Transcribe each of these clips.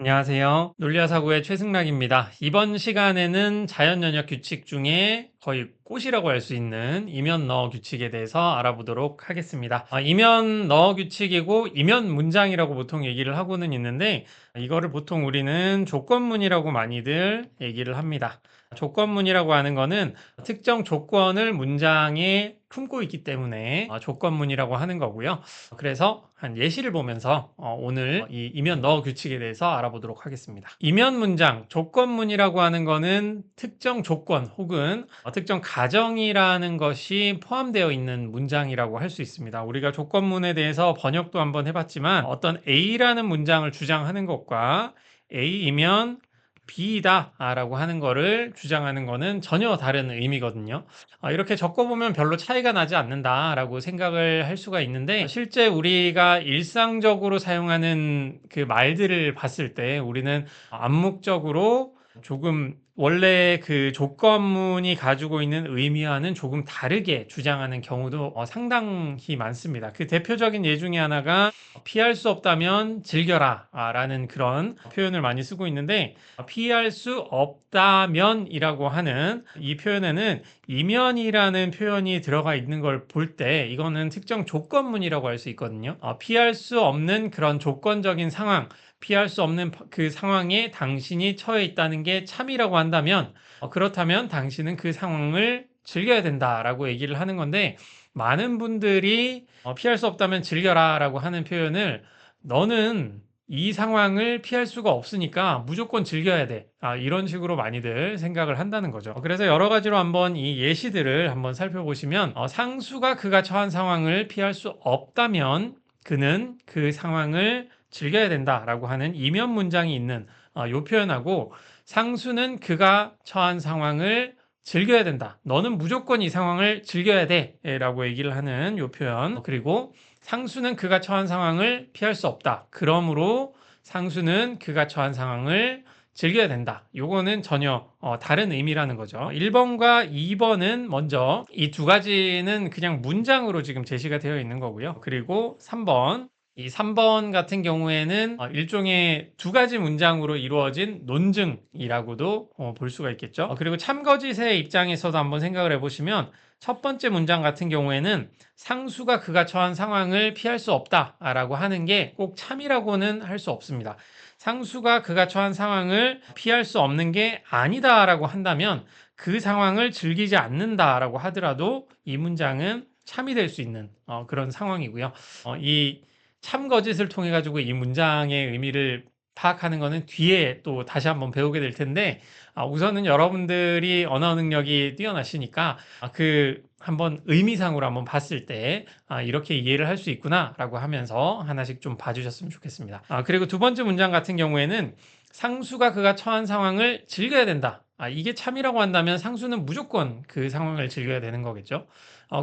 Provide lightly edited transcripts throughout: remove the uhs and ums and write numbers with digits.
안녕하세요. 논리와사고의 최승락입니다. 이번 시간에는 자연연역 규칙 중에 거의 꽃이라고 할 수 있는 이면-너어 규칙에 대해서 알아보도록 하겠습니다. 이면-너어 규칙이고 이면 문장이라고 보통 얘기를 하고는 있는데 이거를 보통 우리는 조건문이라고 많이들 얘기를 합니다. 조건문이라고 하는 거는 특정 조건을 문장에 품고 있기 때문에 조건문이라고 하는 거고요. 그래서 한 예시를 보면서 오늘 이 이면 너어 규칙에 대해서 알아보도록 하겠습니다. 이면 문장, 조건문이라고 하는 거는 특정 조건 혹은 특정 가정이라는 것이 포함되어 있는 문장이라고 할 수 있습니다. 우리가 조건문에 대해서 번역도 한번 해봤지만 어떤 A라는 문장을 주장하는 것과 A이면 B이다 라고 하는 거를 주장하는 거는 전혀 다른 의미거든요. 이렇게 적어보면 별로 차이가 나지 않는다라고 생각을 할 수가 있는데 실제 우리가 일상적으로 사용하는 그 말들을 봤을 때 우리는 암묵적으로 조금 원래 그 조건문이 가지고 있는 의미와는 조금 다르게 주장하는 경우도 상당히 많습니다. 그 대표적인 예 중에 하나가 피할 수 없다면 즐겨라 라는 그런 표현을 많이 쓰고 있는데 피할 수 없다면이라고 하는 이 표현에는 이면이라는 표현이 들어가 있는 걸 볼 때 이거는 특정 조건문이라고 할 수 있거든요. 피할 수 없는 그런 조건적인 상황, 피할 수 없는 그 상황에 당신이 처해 있다는 게 참이라고 한다면 그렇다면 당신은 그 상황을 즐겨야 된다라고 얘기를 하는 건데 많은 분들이 피할 수 없다면 즐겨라 라고 하는 표현을 너는 이 상황을 피할 수가 없으니까 무조건 즐겨야 돼. 이런 식으로 많이들 생각을 한다는 거죠. 그래서 여러 가지로 한번 이 예시들을 한번 살펴보시면 상수가 그가 처한 상황을 피할 수 없다면 그는 그 상황을 즐겨야 된다라고 하는 이면 문장이 있는 요 표현하고 상수는 그가 처한 상황을 즐겨야 된다. 너는 무조건 이 상황을 즐겨야 돼. 라고 얘기를 하는 요 표현. 그리고 상수는 그가 처한 상황을 피할 수 없다. 그러므로 상수는 그가 처한 상황을 즐겨야 된다. 요거는 전혀 다른 의미라는 거죠. 1번과 2번은 먼저 이 두 가지는 그냥 문장으로 지금 제시가 되어 있는 거고요. 그리고 3번. 이 3번 같은 경우에는 일종의 두 가지 문장으로 이루어진 논증이라고도 볼 수가 있겠죠. 그리고 참거짓의 입장에서도 한번 생각을 해보시면 첫 번째 문장 같은 경우에는 상수가 그가 처한 상황을 피할 수 없다라고 하는 게 꼭 참이라고는 할 수 없습니다. 상수가 그가 처한 상황을 피할 수 없는 게 아니다라고 한다면 그 상황을 즐기지 않는다라고 하더라도 이 문장은 참이 될 수 있는 그런 상황이고요. 이 참거짓을 통해 가지고 이 문장의 의미를 파악하는 거는 뒤에 또 다시 한번 배우게 될 텐데 우선은 여러분들이 언어 능력이 뛰어나시니까 그 한번 의미상으로 한번 봤을 때 이렇게 이해를 할 수 있구나라고 하면서 하나씩 좀 봐주셨으면 좋겠습니다. 그리고 두 번째 문장 같은 경우에는 상수가 그가 처한 상황을 즐겨야 된다. 이게 참이라고 한다면 상수는 무조건 그 상황을 즐겨야 되는 거겠죠.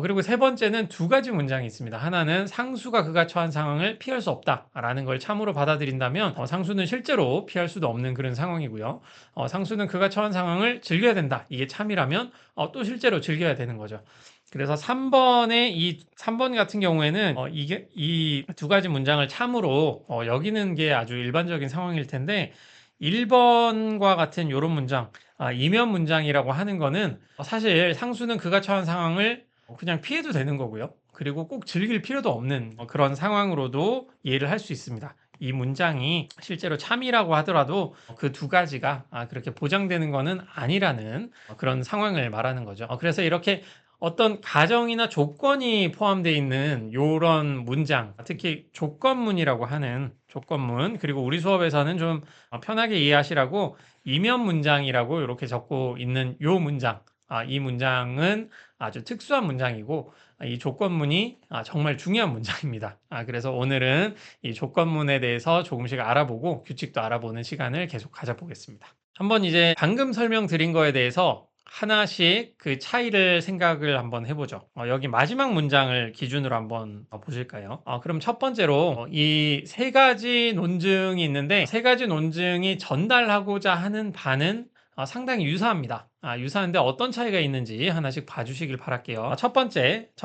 그리고 세 번째는 두 가지 문장이 있습니다. 하나는 상수가 그가 처한 상황을 피할 수 없다라는 걸 참으로 받아들인다면 상수는 실제로 피할 수도 없는 그런 상황이고요. 상수는 그가 처한 상황을 즐겨야 된다. 이게 참이라면 또 실제로 즐겨야 되는 거죠. 그래서 3번 같은 경우에는 이게 이 두 가지 문장을 참으로 여기는 게 아주 일반적인 상황일 텐데 1번과 같은 이런 문장, 이면 문장이라고 하는 거는 사실 상수는 그가 처한 상황을 그냥 피해도 되는 거고요. 그리고 꼭 즐길 필요도 없는 그런 상황으로도 이해를 할 수 있습니다. 이 문장이 실제로 참이라고 하더라도 그 두 가지가 그렇게 보장되는 거는 아니라는 그런 상황을 말하는 거죠. 그래서 이렇게 어떤 가정이나 조건이 포함되어 있는 이런 문장, 특히 조건문이라고 하는 조건문, 그리고 우리 수업에서는 좀 편하게 이해하시라고 이면 문장이라고 이렇게 적고 있는 요 문장, 이 문장은 아주 특수한 문장이고 이 조건문이 정말 중요한 문장입니다. 그래서 오늘은 이 조건문에 대해서 조금씩 알아보고 규칙도 알아보는 시간을 계속 가져보겠습니다. 한번 이제 방금 설명드린 거에 대해서 하나씩 그 차이를 생각을 한번 해보죠. 여기 마지막 문장을 기준으로 한번 보실까요? 그럼 첫 번째로 이 세 가지 논증이 있는데 세 가지 논증이 전달하고자 하는 바는 상당히 유사합니다. 유사한데 어떤 차이가 있는지 하나씩 봐주시길 바랄게요. 첫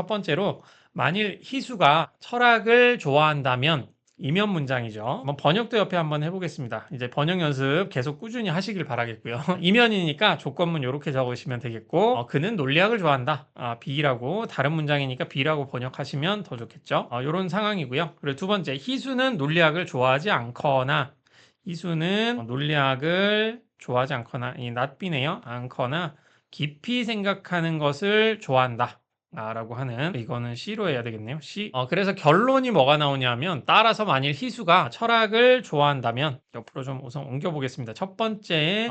번째로 만일 희수가 철학을 좋아한다면 이면 문장이죠. 한번 번역도 옆에 한번 해보겠습니다. 이제 번역 연습 계속 꾸준히 하시길 바라겠고요. 이면이니까 조건문 이렇게 적으시면 되겠고, 그는 논리학을 좋아한다. B라고, 다른 문장이니까 B라고 번역하시면 더 좋겠죠. 이런 상황이고요. 그리고 두 번째, 희수는 논리학을 좋아하지 않거나, 희수는 논리학을 좋아하지 않거나, 이 not B네요. 않거나, 깊이 생각하는 것을 좋아한다. 라고 하는, 이거는 C로 해야 되겠네요. C. 그래서 결론이 뭐가 나오냐면, 따라서 만일 희수가 철학을 좋아한다면, 옆으로 좀 우선 옮겨보겠습니다. 첫 번째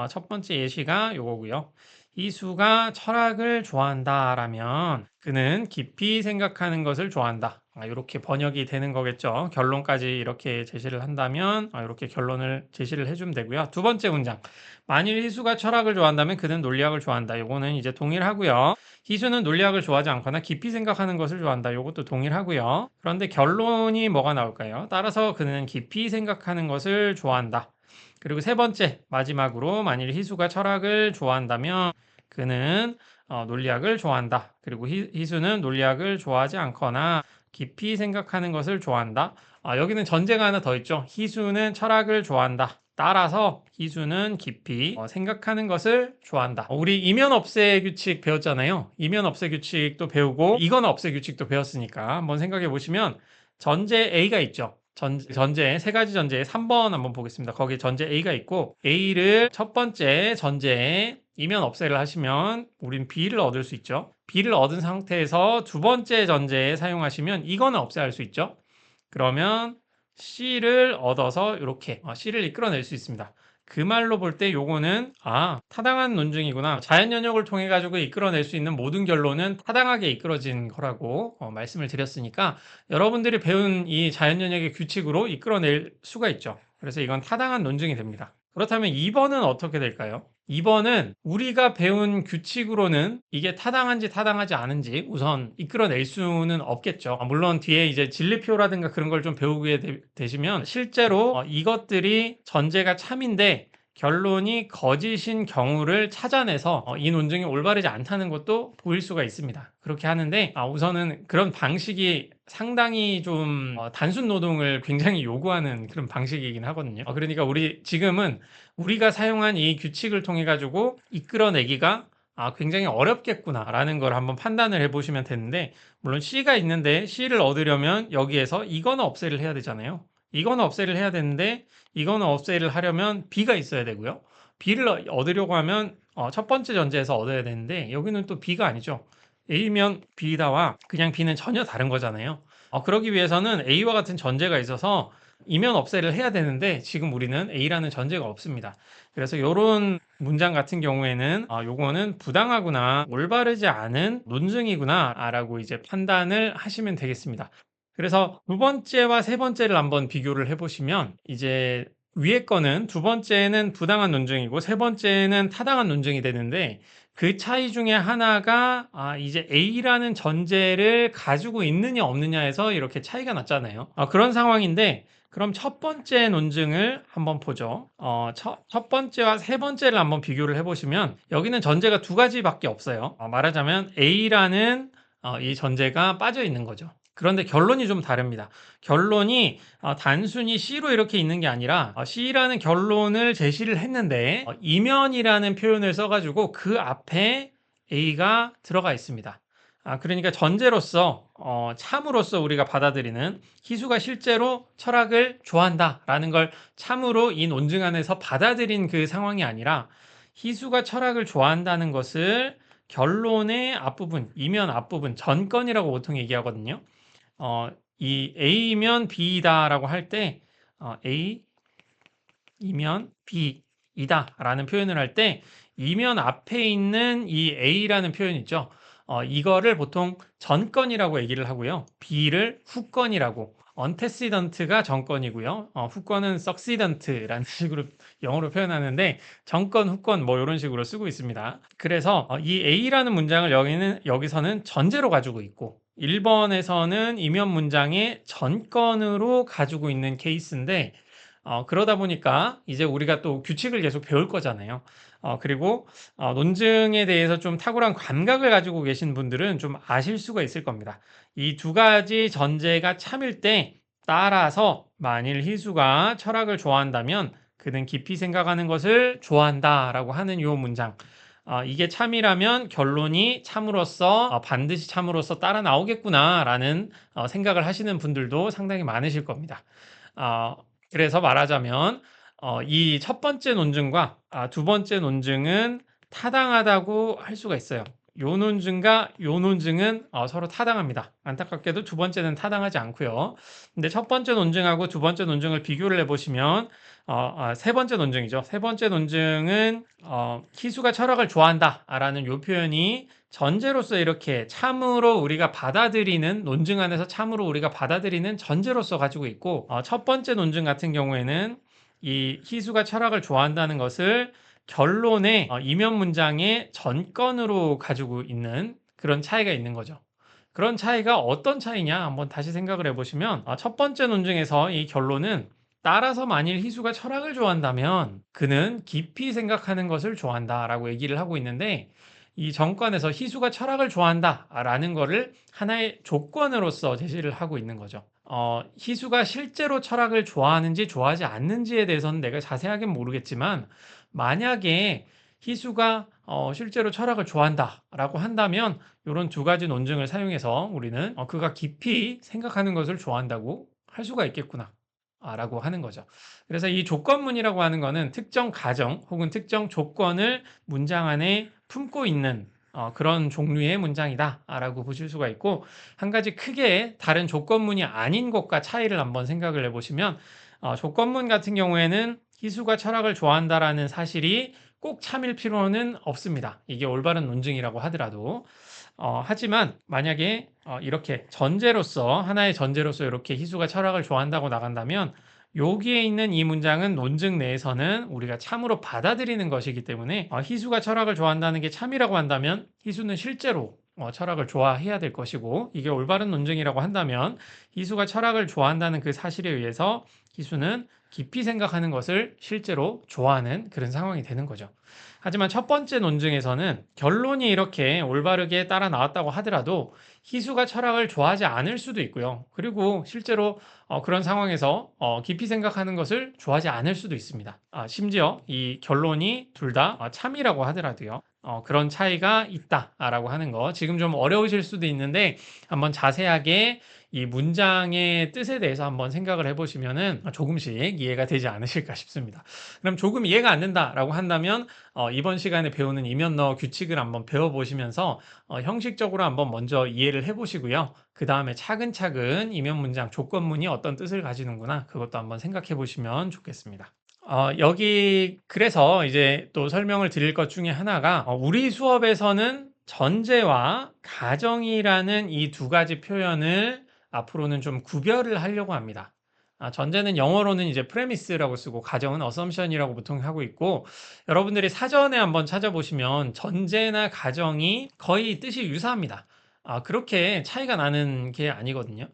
예시가 요거고요. 희수가 철학을 좋아한다라면, 그는 깊이 생각하는 것을 좋아한다. 이렇게 번역이 되는 거겠죠. 결론까지 이렇게 제시를 한다면, 이렇게 결론을 제시를 해주면 되고요. 두 번째 문장. 만일 희수가 철학을 좋아한다면 그는 논리학을 좋아한다. 요거는 이제 동일하고요. 희수는 논리학을 좋아하지 않거나 깊이 생각하는 것을 좋아한다. 요것도 동일하고요. 그런데 결론이 뭐가 나올까요? 따라서 그는 깊이 생각하는 것을 좋아한다. 그리고 세 번째, 마지막으로 만일 희수가 철학을 좋아한다면 그는 논리학을 좋아한다. 그리고 희수는 논리학을 좋아하지 않거나 깊이 생각하는 것을 좋아한다. 여기는 전제가 하나 더 있죠. 희수는 철학을 좋아한다. 따라서 희수는 깊이 생각하는 것을 좋아한다. 우리 이면 없애 규칙 배웠잖아요. 이면 없애 규칙도 배우고 이건 없애 규칙도 배웠으니까 한번 생각해 보시면 전제 A가 있죠. 전제 세 가지 전제에 3번 한번 보겠습니다. 거기에 전제 A가 있고 A를 첫 번째 전제에 이면 없애를 하시면 우린 B를 얻을 수 있죠. B를 얻은 상태에서 두 번째 전제에 사용하시면 이거는 없애할 수 있죠. 그러면 C를 얻어서 이렇게 C를 이끌어낼 수 있습니다. 그 말로 볼 때 요거는 타당한 논증이구나. 자연 연역을 통해 가지고 이끌어낼 수 있는 모든 결론은 타당하게 이끌어진 거라고 말씀을 드렸으니까 여러분들이 배운 이 자연 연역의 규칙으로 이끌어낼 수가 있죠. 그래서 이건 타당한 논증이 됩니다. 그렇다면 2번은 어떻게 될까요? 2번은 우리가 배운 규칙으로는 이게 타당한지 타당하지 않은지 우선 이끌어낼 수는 없겠죠. 물론 뒤에 이제 진리표라든가 그런 걸 좀 배우게 되시면 실제로 이것들이 전제가 참인데 결론이 거짓인 경우를 찾아내서 이 논증이 올바르지 않다는 것도 보일 수가 있습니다. 그렇게 하는데 우선은 그런 방식이 상당히 좀 단순 노동을 굉장히 요구하는 그런 방식이긴 하거든요. 그러니까 지금은 우리가 사용한 이 규칙을 통해 가지고 이끌어내기가 굉장히 어렵겠구나라는 걸 한번 판단을 해보시면 되는데 물론 C가 있는데 C를 얻으려면 여기에서 이거는 없애를 해야 되잖아요. 이거는 없애를 해야 되는데 이거는 없애를 하려면 B가 있어야 되고요. B를 얻으려고 하면 첫 번째 전제에서 얻어야 되는데 여기는 또 B가 아니죠. A면 B다와 그냥 B는 전혀 다른 거잖아요. 그러기 위해서는 A와 같은 전제가 있어서 이면 없애를 해야 되는데 지금 우리는 A라는 전제가 없습니다. 그래서 이런 문장 같은 경우에는 요거는 부당하구나, 올바르지 않은 논증이구나 라고 이제 판단을 하시면 되겠습니다. 그래서 두 번째와 세 번째를 한번 비교를 해보시면 이제 위에 거는 두 번째는 부당한 논증이고 세 번째는 타당한 논증이 되는데 그 차이 중에 하나가 이제 A라는 전제를 가지고 있느냐 없느냐에서 이렇게 차이가 났잖아요. 그런 상황인데 그럼 첫 번째 논증을 한번 보죠. 첫 번째와 세 번째를 한번 비교를 해보시면 여기는 전제가 두 가지밖에 없어요. 말하자면 A라는 이 전제가 빠져 있는 거죠. 그런데 결론이 좀 다릅니다. 결론이 단순히 C로 이렇게 있는 게 아니라 C라는 결론을 제시를 했는데 이면이라는 표현을 써가지고 그 앞에 A가 들어가 있습니다. 그러니까 전제로서 참으로서 우리가 받아들이는 희수가 실제로 철학을 좋아한다라는 걸 참으로 이 논증 안에서 받아들인 그 상황이 아니라 희수가 철학을 좋아한다는 것을 결론의 앞부분, 이면 앞부분, 전건이라고 보통 얘기하거든요. 이 A면 B다라고 할 때 A이면 B이다라는 표현을 할 때 이면 앞에 있는 이 A라는 표현 있죠. 이거를 보통 전건이라고 얘기를 하고요. B를 후건이라고. antecedent가 전건이고요. 후건은 succedent라는 식으로 영어로 표현하는데 전건, 후건 뭐 이런 식으로 쓰고 있습니다. 그래서 이 A라는 문장을 여기서는 전제로 가지고 있고 1번에서는 이면 문장의 전건으로 가지고 있는 케이스인데 그러다 보니까 이제 우리가 또 규칙을 계속 배울 거잖아요. 그리고 논증에 대해서 좀 탁월한 감각을 가지고 계신 분들은 좀 아실 수가 있을 겁니다. 이 두 가지 전제가 참일 때 따라서 만일 희수가 철학을 좋아한다면 그는 깊이 생각하는 것을 좋아한다라고 하는 요 문장. 이게 참이라면 결론이 참으로써 반드시 참으로써 따라 나오겠구나라는 생각을 하시는 분들도 상당히 많으실 겁니다. 어, 그래서 말하자면 이 첫 번째 논증과 두 번째 논증은 타당하다고 할 수가 있어요. 요 논증과 요 논증은 서로 타당합니다. 안타깝게도 두 번째는 타당하지 않고요. 근데 첫 번째 논증하고 두 번째 논증을 비교를 해보시면 세 번째 논증이죠. 세 번째 논증은 희수가 철학을 좋아한다라는 요 표현이 전제로서 이렇게 참으로 우리가 받아들이는 논증 안에서 참으로 우리가 받아들이는 전제로서 가지고 있고 첫 번째 논증 같은 경우에는 이 희수가 철학을 좋아한다는 것을 결론의 이면 문장의 전건으로 가지고 있는 그런 차이가 있는 거죠. 그런 차이가 어떤 차이냐 한번 다시 생각을 해보시면 첫 번째 논증에서 이 결론은 따라서 만일 희수가 철학을 좋아한다면 그는 깊이 생각하는 것을 좋아한다라고 얘기를 하고 있는데 이 정권에서 희수가 철학을 좋아한다라는 거를 하나의 조건으로서 제시를 하고 있는 거죠. 희수가 실제로 철학을 좋아하는지 좋아하지 않는지에 대해서는 내가 자세하게 모르겠지만 만약에 희수가 실제로 철학을 좋아한다라고 한다면 이런 두 가지 논증을 사용해서 우리는 그가 깊이 생각하는 것을 좋아한다고 할 수가 있겠구나. 라고 하는 거죠. 그래서 이 조건문이라고 하는 거는 특정 가정 혹은 특정 조건을 문장 안에 품고 있는 그런 종류의 문장이다라고 보실 수가 있고 한 가지 크게 다른 조건문이 아닌 것과 차이를 한번 생각을 해보시면 조건문 같은 경우에는 희수가 철학을 좋아한다라는 사실이 꼭 참일 필요는 없습니다. 이게 올바른 논증이라고 하더라도 하지만 만약에 이렇게 전제로서 하나의 전제로서 이렇게 희수가 철학을 좋아한다고 나간다면 여기에 있는 이 문장은 논증 내에서는 우리가 참으로 받아들이는 것이기 때문에 희수가 철학을 좋아한다는 게 참이라고 한다면 희수는 실제로 철학을 좋아해야 될 것이고 이게 올바른 논증이라고 한다면 희수가 철학을 좋아한다는 그 사실에 의해서 희수는 깊이 생각하는 것을 실제로 좋아하는 그런 상황이 되는 거죠. 하지만 첫 번째 논증에서는 결론이 이렇게 올바르게 따라 나왔다고 하더라도 희수가 철학을 좋아하지 않을 수도 있고요. 그리고 실제로 그런 상황에서 깊이 생각하는 것을 좋아하지 않을 수도 있습니다. 심지어 이 결론이 둘 다 참이라고 하더라도요. 그런 차이가 있다라고 하는 거. 지금 좀 어려우실 수도 있는데 한번 자세하게 이 문장의 뜻에 대해서 한번 생각을 해보시면은 조금씩 이해가 되지 않으실까 싶습니다. 그럼 조금 이해가 안 된다라고 한다면 이번 시간에 배우는 이면너 규칙을 한번 배워보시면서 형식적으로 한번 먼저 이해를 해보시고요. 그 다음에 차근차근 이면 문장 조건문이 어떤 뜻을 가지는구나 그것도 한번 생각해 보시면 좋겠습니다. 여기 그래서 이제 또 설명을 드릴 것 중에 하나가 우리 수업에서는 전제와 가정이라는 이 두 가지 표현을 앞으로는 좀 구별을 하려고 합니다. 전제는 영어로는 이제 프레미스라고 쓰고 가정은 어썸션이라고 보통 하고 있고 여러분들이 사전에 한번 찾아보시면 전제나 가정이 거의 뜻이 유사합니다. 그렇게 차이가 나는 게 아니거든요.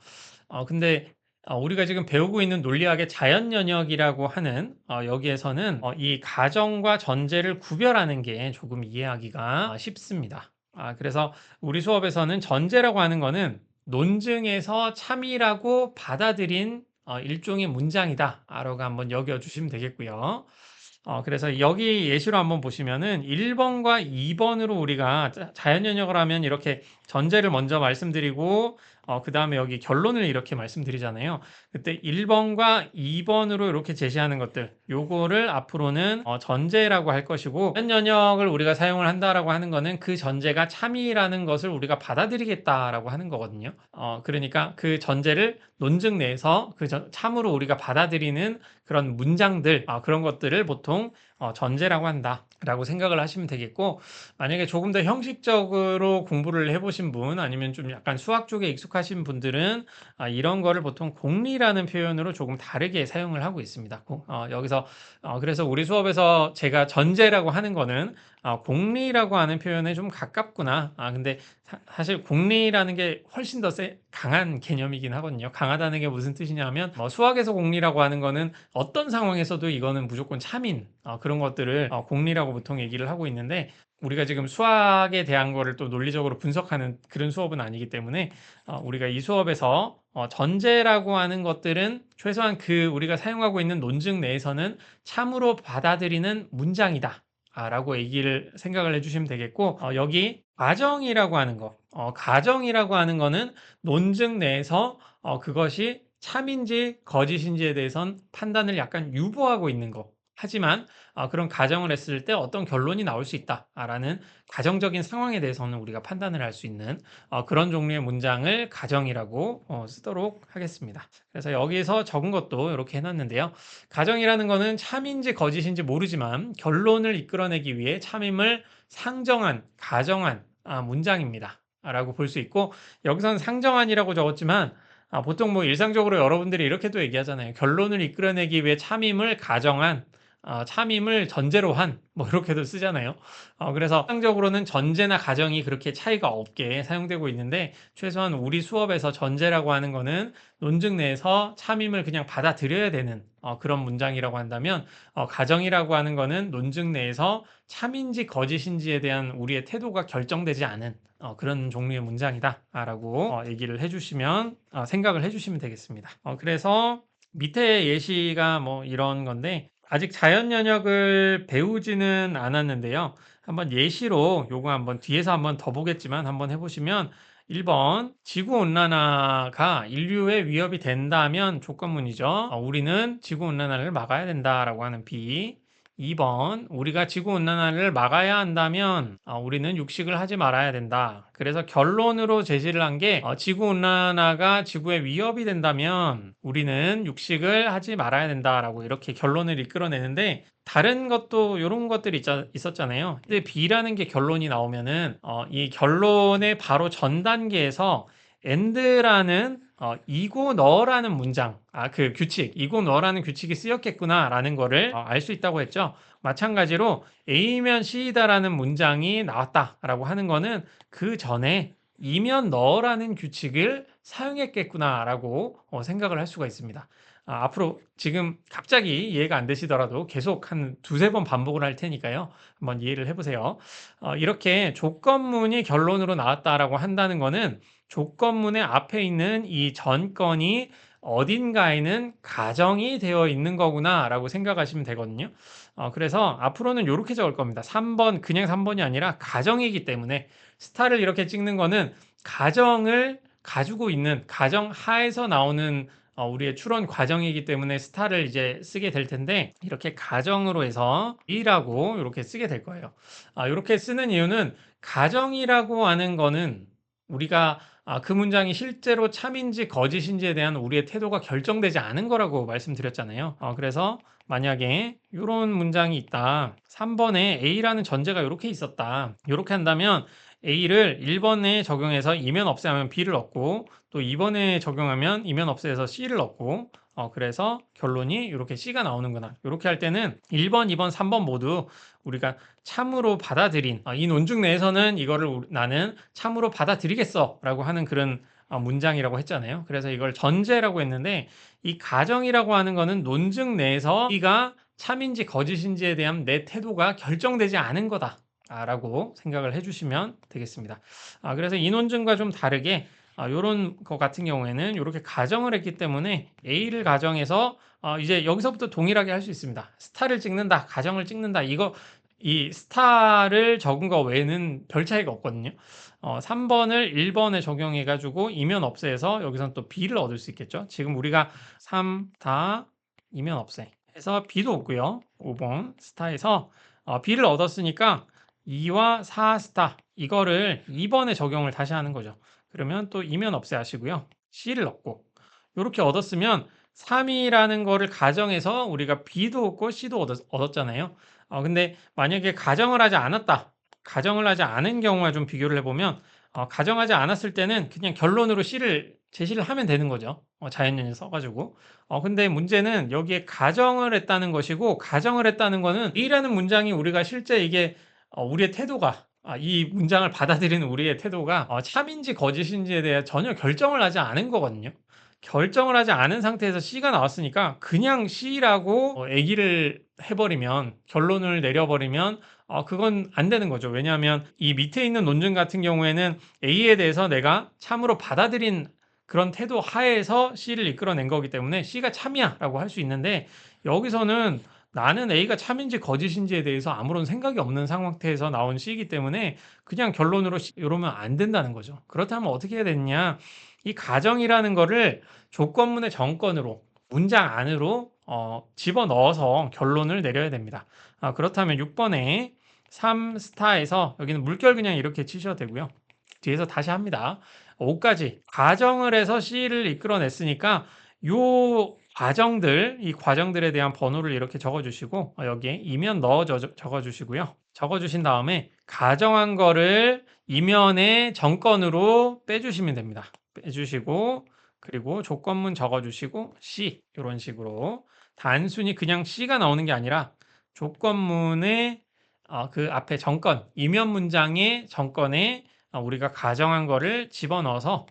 근데 우리가 지금 배우고 있는 논리학의 자연 연역이라고 하는 여기에서는 이 가정과 전제를 구별하는 게 조금 이해하기가 쉽습니다. 그래서 우리 수업에서는 전제라고 하는 거는 논증에서 참이라고 받아들인 일종의 문장이다. 라고 한번 여겨주시면 되겠고요. 그래서 여기 예시로 한번 보시면은 1번과 2번으로 우리가 자연 연역을 하면 이렇게 전제를 먼저 말씀드리고 그 다음에 여기 결론을 이렇게 말씀드리잖아요. 그때 1번과 2번으로 이렇게 제시하는 것들 요거를 앞으로는 전제라고 할 것이고 자연 연역을 우리가 사용을 한다라고 하는 거는 그 전제가 참이라는 것을 우리가 받아들이겠다라고 하는 거거든요. 그러니까 그 전제를 논증 내에서 참으로 우리가 받아들이는 그런 문장들 그런 것들을 보통 전제라고 한다라고 생각을 하시면 되겠고 만약에 조금 더 형식적으로 공부를 해보신 분 아니면 좀 약간 수학 쪽에 익숙하신 분들은 이런 거를 보통 공리라는 표현으로 조금 다르게 사용을 하고 있습니다. 여기서 그래서 우리 수업에서 제가 전제라고 하는 거는 공리라고 하는 표현에 좀 가깝구나. 근데 사실 공리라는 게 훨씬 더 강한 개념이긴 하거든요. 강하다는 게 무슨 뜻이냐면 수학에서 공리라고 하는 거는 어떤 상황에서도 이거는 무조건 참인 그런 것들을 공리라고 보통 얘기를 하고 있는데 우리가 지금 수학에 대한 거를 또 논리적으로 분석하는 그런 수업은 아니기 때문에 우리가 이 수업에서 전제라고 하는 것들은 최소한 그 우리가 사용하고 있는 논증 내에서는 참으로 받아들이는 문장이다. 라고 생각을 해주시면 되겠고, 여기 가정이라고 하는 거, 가정이라고 하는 거는 논증 내에서 그것이 참인지 거짓인지에 대해선 판단을 약간 유보하고 있는 거. 하지만 그런 가정을 했을 때 어떤 결론이 나올 수 있다라는 가정적인 상황에 대해서는 우리가 판단을 할 수 있는 그런 종류의 문장을 가정이라고 쓰도록 하겠습니다. 그래서 여기서 적은 것도 이렇게 해놨는데요. 가정이라는 거는 참인지 거짓인지 모르지만 결론을 이끌어내기 위해 참임을 상정한, 가정한 문장입니다. 라고 볼 수 있고 여기서는 상정한이라고 적었지만 보통 뭐 일상적으로 여러분들이 이렇게도 얘기하잖아요. 결론을 이끌어내기 위해 참임을 가정한, 참임을 전제로 한, 뭐 이렇게도 쓰잖아요. 그래서 일상적으로는 전제나 가정이 그렇게 차이가 없게 사용되고 있는데 최소한 우리 수업에서 전제라고 하는 거는 논증 내에서 참임을 그냥 받아들여야 되는 그런 문장이라고 한다면 가정이라고 하는 거는 논증 내에서 참인지 거짓인지에 대한 우리의 태도가 결정되지 않은 그런 종류의 문장이다라고 얘기를 해주시면 생각을 해주시면 되겠습니다. 그래서 밑에 예시가 뭐 이런 건데 아직 자연 연역을 배우지는 않았는데요. 한번 예시로 요거 한번 뒤에서 한번 더 보겠지만 한번 해보시면 1번 지구온난화가 인류의 위협이 된다면 조건문이죠. 우리는 지구온난화를 막아야 된다라고 하는 B. 2번 우리가 지구온난화를 막아야 한다면 우리는 육식을 하지 말아야 된다. 그래서 결론으로 제시를 한 게 지구온난화가 지구에 위협이 된다면 우리는 육식을 하지 말아야 된다라고 이렇게 결론을 이끌어내는데 다른 것도 이런 것들이 있었잖아요. 근데 B라는 게 결론이 나오면은 이 결론의 바로 전 단계에서 and라는 이고 너라는 문장, 그 규칙, 이고 너라는 규칙이 쓰였겠구나라는 거를 알 수 있다고 했죠. 마찬가지로 A면 C이다라는 문장이 나왔다라고 하는 거는 그 전에 이면 너라는 규칙을 사용했겠구나라고 생각을 할 수가 있습니다. 앞으로 지금 갑자기 이해가 안 되시더라도 계속 한 두세 번 반복을 할 테니까요. 한번 이해를 해보세요. 이렇게 조건문이 결론으로 나왔다라고 한다는 거는 조건문의 앞에 있는 이 전건이 어딘가에는 가정이 되어 있는 거구나라고 생각하시면 되거든요. 그래서 앞으로는 이렇게 적을 겁니다. 3번, 그냥 3번이 아니라 가정이기 때문에 스타를 이렇게 찍는 거는 가정을 가지고 있는 가정 하에서 나오는 우리의 추론 과정이기 때문에 스타를 이제 쓰게 될 텐데 이렇게 가정으로 해서 E라고 이렇게 쓰게 될 거예요. 이렇게 쓰는 이유는 가정이라고 하는 거는 우리가 그 문장이 실제로 참인지 거짓인지에 대한 우리의 태도가 결정되지 않은 거라고 말씀드렸잖아요. 그래서 만약에 이런 문장이 있다. 3번에 A라는 전제가 이렇게 있었다. 이렇게 한다면 A를 1번에 적용해서 이면 없애하면 B를 얻고 또 2번에 적용하면 이면 없애해서 C를 얻고 그래서 결론이 이렇게 C가 나오는구나. 이렇게 할 때는 1번, 2번, 3번 모두 우리가 참으로 받아들인 이 논증 내에서는 이거를 나는 참으로 받아들이겠어 라고 하는 그런 문장이라고 했잖아요. 그래서 이걸 전제라고 했는데 이 가정이라고 하는 거는 논증 내에서 우리가 참인지 거짓인지에 대한 내 태도가 결정되지 않은 거다. 라고 생각을 해주시면 되겠습니다. 그래서 이 논증과 좀 다르게 이런 거 같은 경우에는 이렇게 가정을 했기 때문에 A를 가정해서 이제 여기서부터 동일하게 할 수 있습니다. 스타를 찍는다, 가정을 찍는다. 이 스타를 적은 거 외에는 별 차이가 없거든요. 3번을 1번에 적용해가지고 이면 없애해서 여기서는 또 B를 얻을 수 있겠죠. 지금 우리가 3, 다 이면 없애 해서 B도 얻고요. 5번 스타에서 B를 얻었으니까 2와 4 스타 이거를 2번에 적용을 다시 하는 거죠. 그러면 또 이면 없애 하시고요. C를 넣고 이렇게 얻었으면 3이라는 거를 가정해서 우리가 B도 얻고 C도 얻었잖아요. 근데 만약에 가정을 하지 않았다. 가정을 하지 않은 경우와 좀 비교를 해보면 가정하지 않았을 때는 그냥 결론으로 C를 제시를 하면 되는 거죠. 자연연역 써가지고. 근데 문제는 여기에 가정을 했다는 것이고 가정을 했다는 거는 A라는 문장이 우리가 실제 이게 우리의 태도가 이 문장을 받아들이는 우리의 태도가 참인지 거짓인지에 대해 전혀 결정을 하지 않은 거거든요. 결정을 하지 않은 상태에서 C가 나왔으니까 그냥 C라고 얘기를 해버리면, 결론을 내려버리면 그건 안 되는 거죠. 왜냐하면 이 밑에 있는 논증 같은 경우에는 A에 대해서 내가 참으로 받아들인 그런 태도 하에서 C를 이끌어낸 거기 때문에 C가 참이야 라고 할 수 있는데, 여기서는 나는 A가 참인지 거짓인지에 대해서 아무런 생각이 없는 상태에서 나온 C이기 때문에 그냥 결론으로 이러면 안 된다는 거죠. 그렇다면 어떻게 해야 되느냐? 이 가정이라는 거를 조건문의 정건으로, 문장 안으로 집어넣어서 결론을 내려야 됩니다. 그렇다면 6번에 3스타에서 여기는 물결 그냥 이렇게 치셔도 되고요. 뒤에서 다시 합니다. 5까지 가정을 해서 C를 이끌어냈으니까 요 과정들, 이 과정들에 대한 번호를 이렇게 적어주시고 여기에 이면 넣어 적어주시고요. 적어주신 다음에 가정한 거를 이면의 정건으로 빼주시면 됩니다. 빼주시고 그리고 조건문 적어주시고 C 이런 식으로 단순히 그냥 C가 나오는 게 아니라 조건문의 그 앞에 정건, 이면 문장의 정건에 우리가 가정한 거를 집어넣어서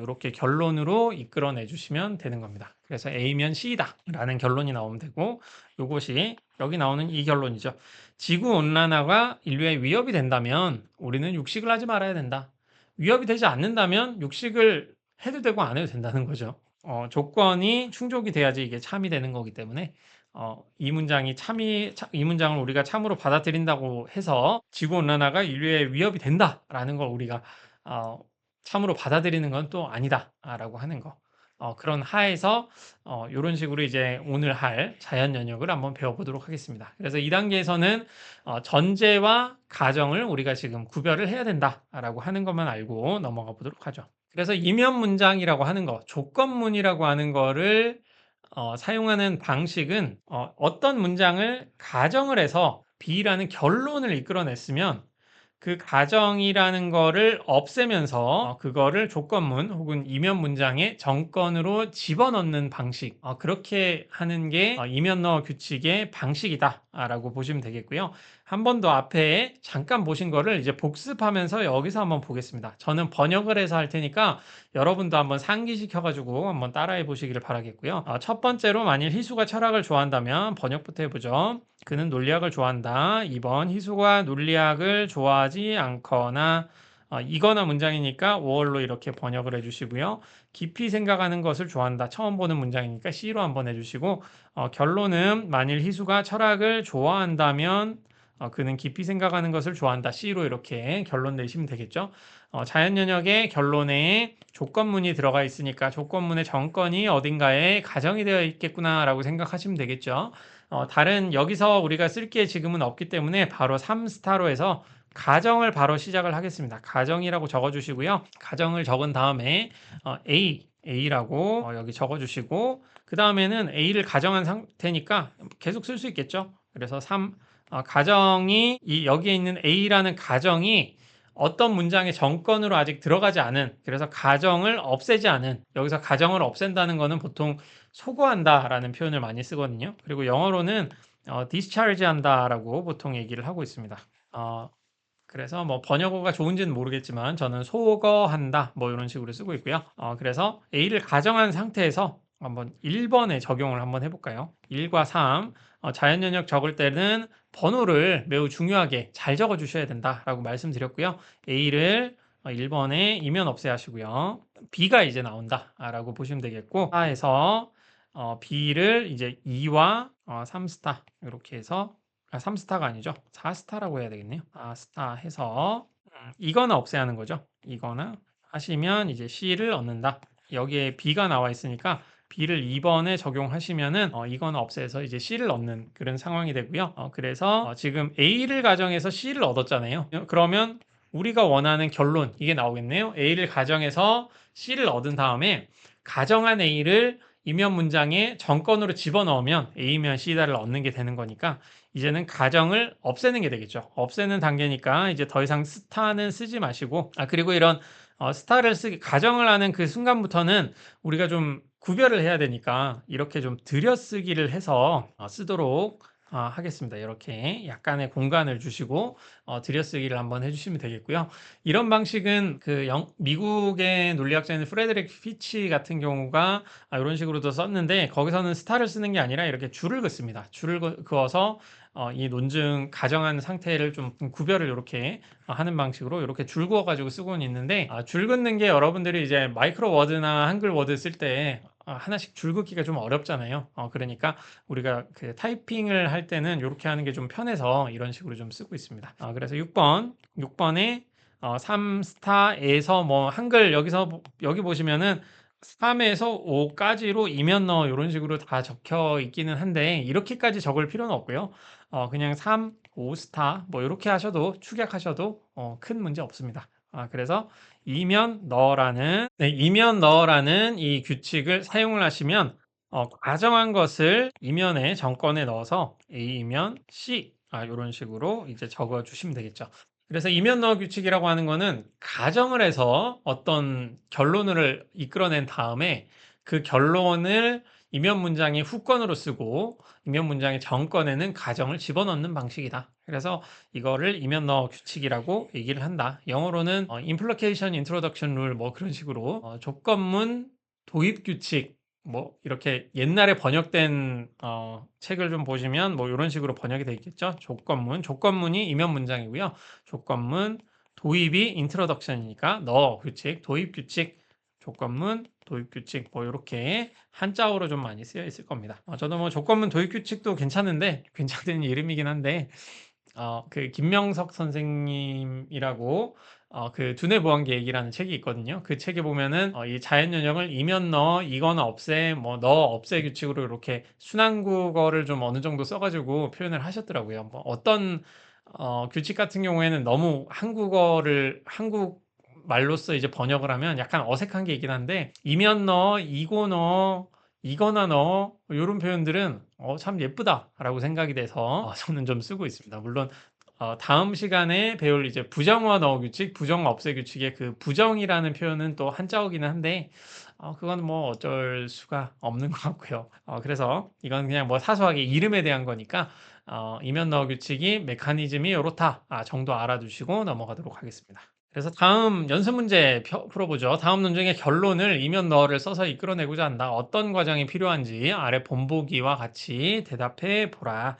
이렇게 결론으로 이끌어내 주시면 되는 겁니다. 그래서 A면 C이다 라는 결론이 나오면 되고, 이것이 여기 나오는 이 결론이죠. 지구온난화가 인류의 위협이 된다면 우리는 육식을 하지 말아야 된다. 위협이 되지 않는다면 육식을 해도 되고 안 해도 된다는 거죠. 조건이 충족이 돼야지 이게 참이 되는 거기 때문에 이 문장이 이 문장을 우리가 참으로 받아들인다고 해서 지구온난화가 인류의 위협이 된다라는 걸 우리가 참으로 받아들이는 건 또 아니다라고 하는 거. 그런 하에서 이런 식으로 이제 오늘 할 자연 연역을 한번 배워보도록 하겠습니다. 그래서 2단계에서는 전제와 가정을 우리가 지금 구별을 해야 된다라고 하는 것만 알고 넘어가 보도록 하죠. 그래서 이면 문장이라고 하는 거, 조건문이라고 하는 거를 사용하는 방식은 어떤 문장을 가정을 해서 B라는 결론을 이끌어냈으면 그 가정이라는 거를 없애면서 그거를 조건문 혹은 이면 문장의 정건으로 집어넣는 방식, 그렇게 하는 게 이면 넣어 규칙의 방식이다라고 보시면 되겠고요. 한 번 더 앞에 잠깐 보신 거를 이제 복습하면서 여기서 한번 보겠습니다. 저는 번역을 해서 할 테니까 여러분도 한번 상기시켜가지고 한번 따라해 보시기를 바라겠고요. 첫 번째로 만일 희수가 철학을 좋아한다면 번역부터 해보죠. 그는 논리학을 좋아한다. 2번 희수가 논리학을 좋아하지 않거나 이거나 문장이니까 5월로 이렇게 번역을 해주시고요. 깊이 생각하는 것을 좋아한다. 처음 보는 문장이니까 C로 한번 해주시고 결론은 만일 희수가 철학을 좋아한다면 그는 깊이 생각하는 것을 좋아한다. C로 이렇게 결론 내시면 되겠죠. 자연연역의 결론에 조건문이 들어가 있으니까 조건문의 정건이 어딘가에 가정이 되어 있겠구나라고 생각하시면 되겠죠. 다른 여기서 우리가 쓸 게 지금은 없기 때문에 바로 3스타로 해서 가정을 바로 시작을 하겠습니다. 가정이라고 적어주시고요. 가정을 적은 다음에 A라고 여기 적어주시고 그 다음에는 A를 가정한 상태니까 계속 쓸 수 있겠죠. 그래서 가정이 여기에 있는 A라는 가정이 어떤 문장의 정건으로 아직 들어가지 않은, 그래서 가정을 없애지 않은, 여기서 가정을 없앤다는 거는 보통 소거한다라는 표현을 많이 쓰거든요. 그리고 영어로는 discharge 한다라고 보통 얘기를 하고 있습니다. 그래서 뭐 번역어가 좋은지는 모르겠지만 저는 소거한다 뭐 이런 식으로 쓰고 있고요. 그래서 A를 가정한 상태에서 한번 1번에 적용을 한번 해볼까요? 1과 3 자연연역 적을 때는 번호를 매우 중요하게 잘 적어 주셔야 된다라고 말씀드렸고요. A를 1번에 이면 없애하시고요. B가 이제 나온다라고 보시면 되겠고 4에서 B를 이제 2와 3스타 이렇게 해서 3스타가 아니죠. 4스타라고 해야 되겠네요. 4스타 해서 이거나 없애야 하는 거죠. 이거나 하시면 이제 C를 얻는다. 여기에 B가 나와 있으니까 B를 2번에 적용하시면은 이거는 없애서 이제 C를 얻는 그런 상황이 되고요. 그래서 지금 A를 가정해서 C를 얻었잖아요. 그러면 우리가 원하는 결론 이게 나오겠네요. A를 가정해서 C를 얻은 다음에 가정한 A를 이면 문장에 정건으로 집어넣으면 A면 C다를 얻는 게 되는 거니까 이제는 가정을 없애는 게 되겠죠. 없애는 단계니까 이제 더 이상 스타는 쓰지 마시고 그리고 이런 스타를 가정을 하는 그 순간부터는 우리가 좀 구별을 해야 되니까 이렇게 좀 들여쓰기를 해서 쓰도록 하겠습니다. 이렇게 약간의 공간을 주시고 들여쓰기를 한번 해 주시면 되겠고요. 이런 방식은 미국의 논리학자인 프레데릭 피치 같은 경우가 요런 식으로도 썼는데 거기서는 스타를 쓰는 게 아니라 이렇게 줄을 긋습니다. 줄을 그어서 이 논증 가정한 상태를 좀 구별을 요렇게 하는 방식으로 이렇게 줄 그어 가지고 쓰고는 있는데 줄 긋는 게 여러분들이 이제 마이크로 워드나 한글 워드 쓸 때 하나씩 줄 긋기가 좀 어렵잖아요. 그러니까 우리가 그 타이핑을 할 때는 이렇게 하는 게 좀 편해서 이런 식으로 좀 쓰고 있습니다. 그래서 6번에 3스타에서 뭐 한글 여기 보시면은 3에서 5까지로 이면 너 이런 식으로 다 적혀 있기는 한데 이렇게까지 적을 필요는 없고요. 그냥 3, 5스타 뭐 이렇게 하셔도 축약하셔도 큰 문제 없습니다. 그래서 이면 너라는 이 규칙을 사용을 하시면 가정한 것을 이면에 정건에 넣어서 A이면 C 요런 식으로 이제 적어 주시면 되겠죠. 그래서 이면 넣어 규칙이라고 하는 거는 가정을 해서 어떤 결론을 이끌어낸 다음에 그 결론을 이면 문장의 후건으로 쓰고 이면 문장의 정건에는 가정을 집어넣는 방식이다. 그래서 이거를 이면 넣어 규칙이라고 얘기를 한다. 영어로는 implication introduction rule 뭐 그런 식으로 조건문 도입 규칙 뭐 이렇게 옛날에 번역된 책을 좀 보시면 뭐 이런 식으로 번역이 되어 있겠죠. 조건문이 이면 문장이고요. 조건문 도입이 인트로덕션이니까 너 규칙, 도입 규칙, 조건문, 도입 규칙 뭐 이렇게 한자어로 좀 많이 쓰여 있을 겁니다. 저도 뭐 조건문 도입 규칙도 괜찮은데 괜찮은 이름이긴 한데 그 김명석 선생님이라고 그 두뇌 보완 계획이라는 책이 있거든요. 그 책에 보면은 이 자연연역을 이면 넣어, 이거는 없애, 뭐 넣어 없애 규칙으로 이렇게 순환국어를 좀 어느 정도 써가지고 표현을 하셨더라고요. 뭐 어떤 규칙 같은 경우에는 너무 한국 말로써 이제 번역을 하면 약간 어색한 게 있긴 한데 이면 넣어, 이거 넣어, 이거나 넣어 이런 표현들은 참 예쁘다라고 생각이 돼서 저는 좀 쓰고 있습니다. 물론 다음 시간에 배울 이제 부정어 넣어 규칙, 부정어 없애 규칙의 그 부정이라는 표현은 또 한자어기는 한데 그건 뭐 어쩔 수가 없는 것 같고요. 그래서 이건 그냥 뭐 사소하게 이름에 대한 거니까 이면 넣어 규칙이 메커니즘이 요렇다 정도 알아두시고 넘어가도록 하겠습니다. 그래서 다음 연습 문제 풀어보죠. 다음 논증의 결론을 이면 너를 써서 이끌어내고자 한다. 어떤 과정이 필요한지 아래 본보기와 같이 대답해 보라.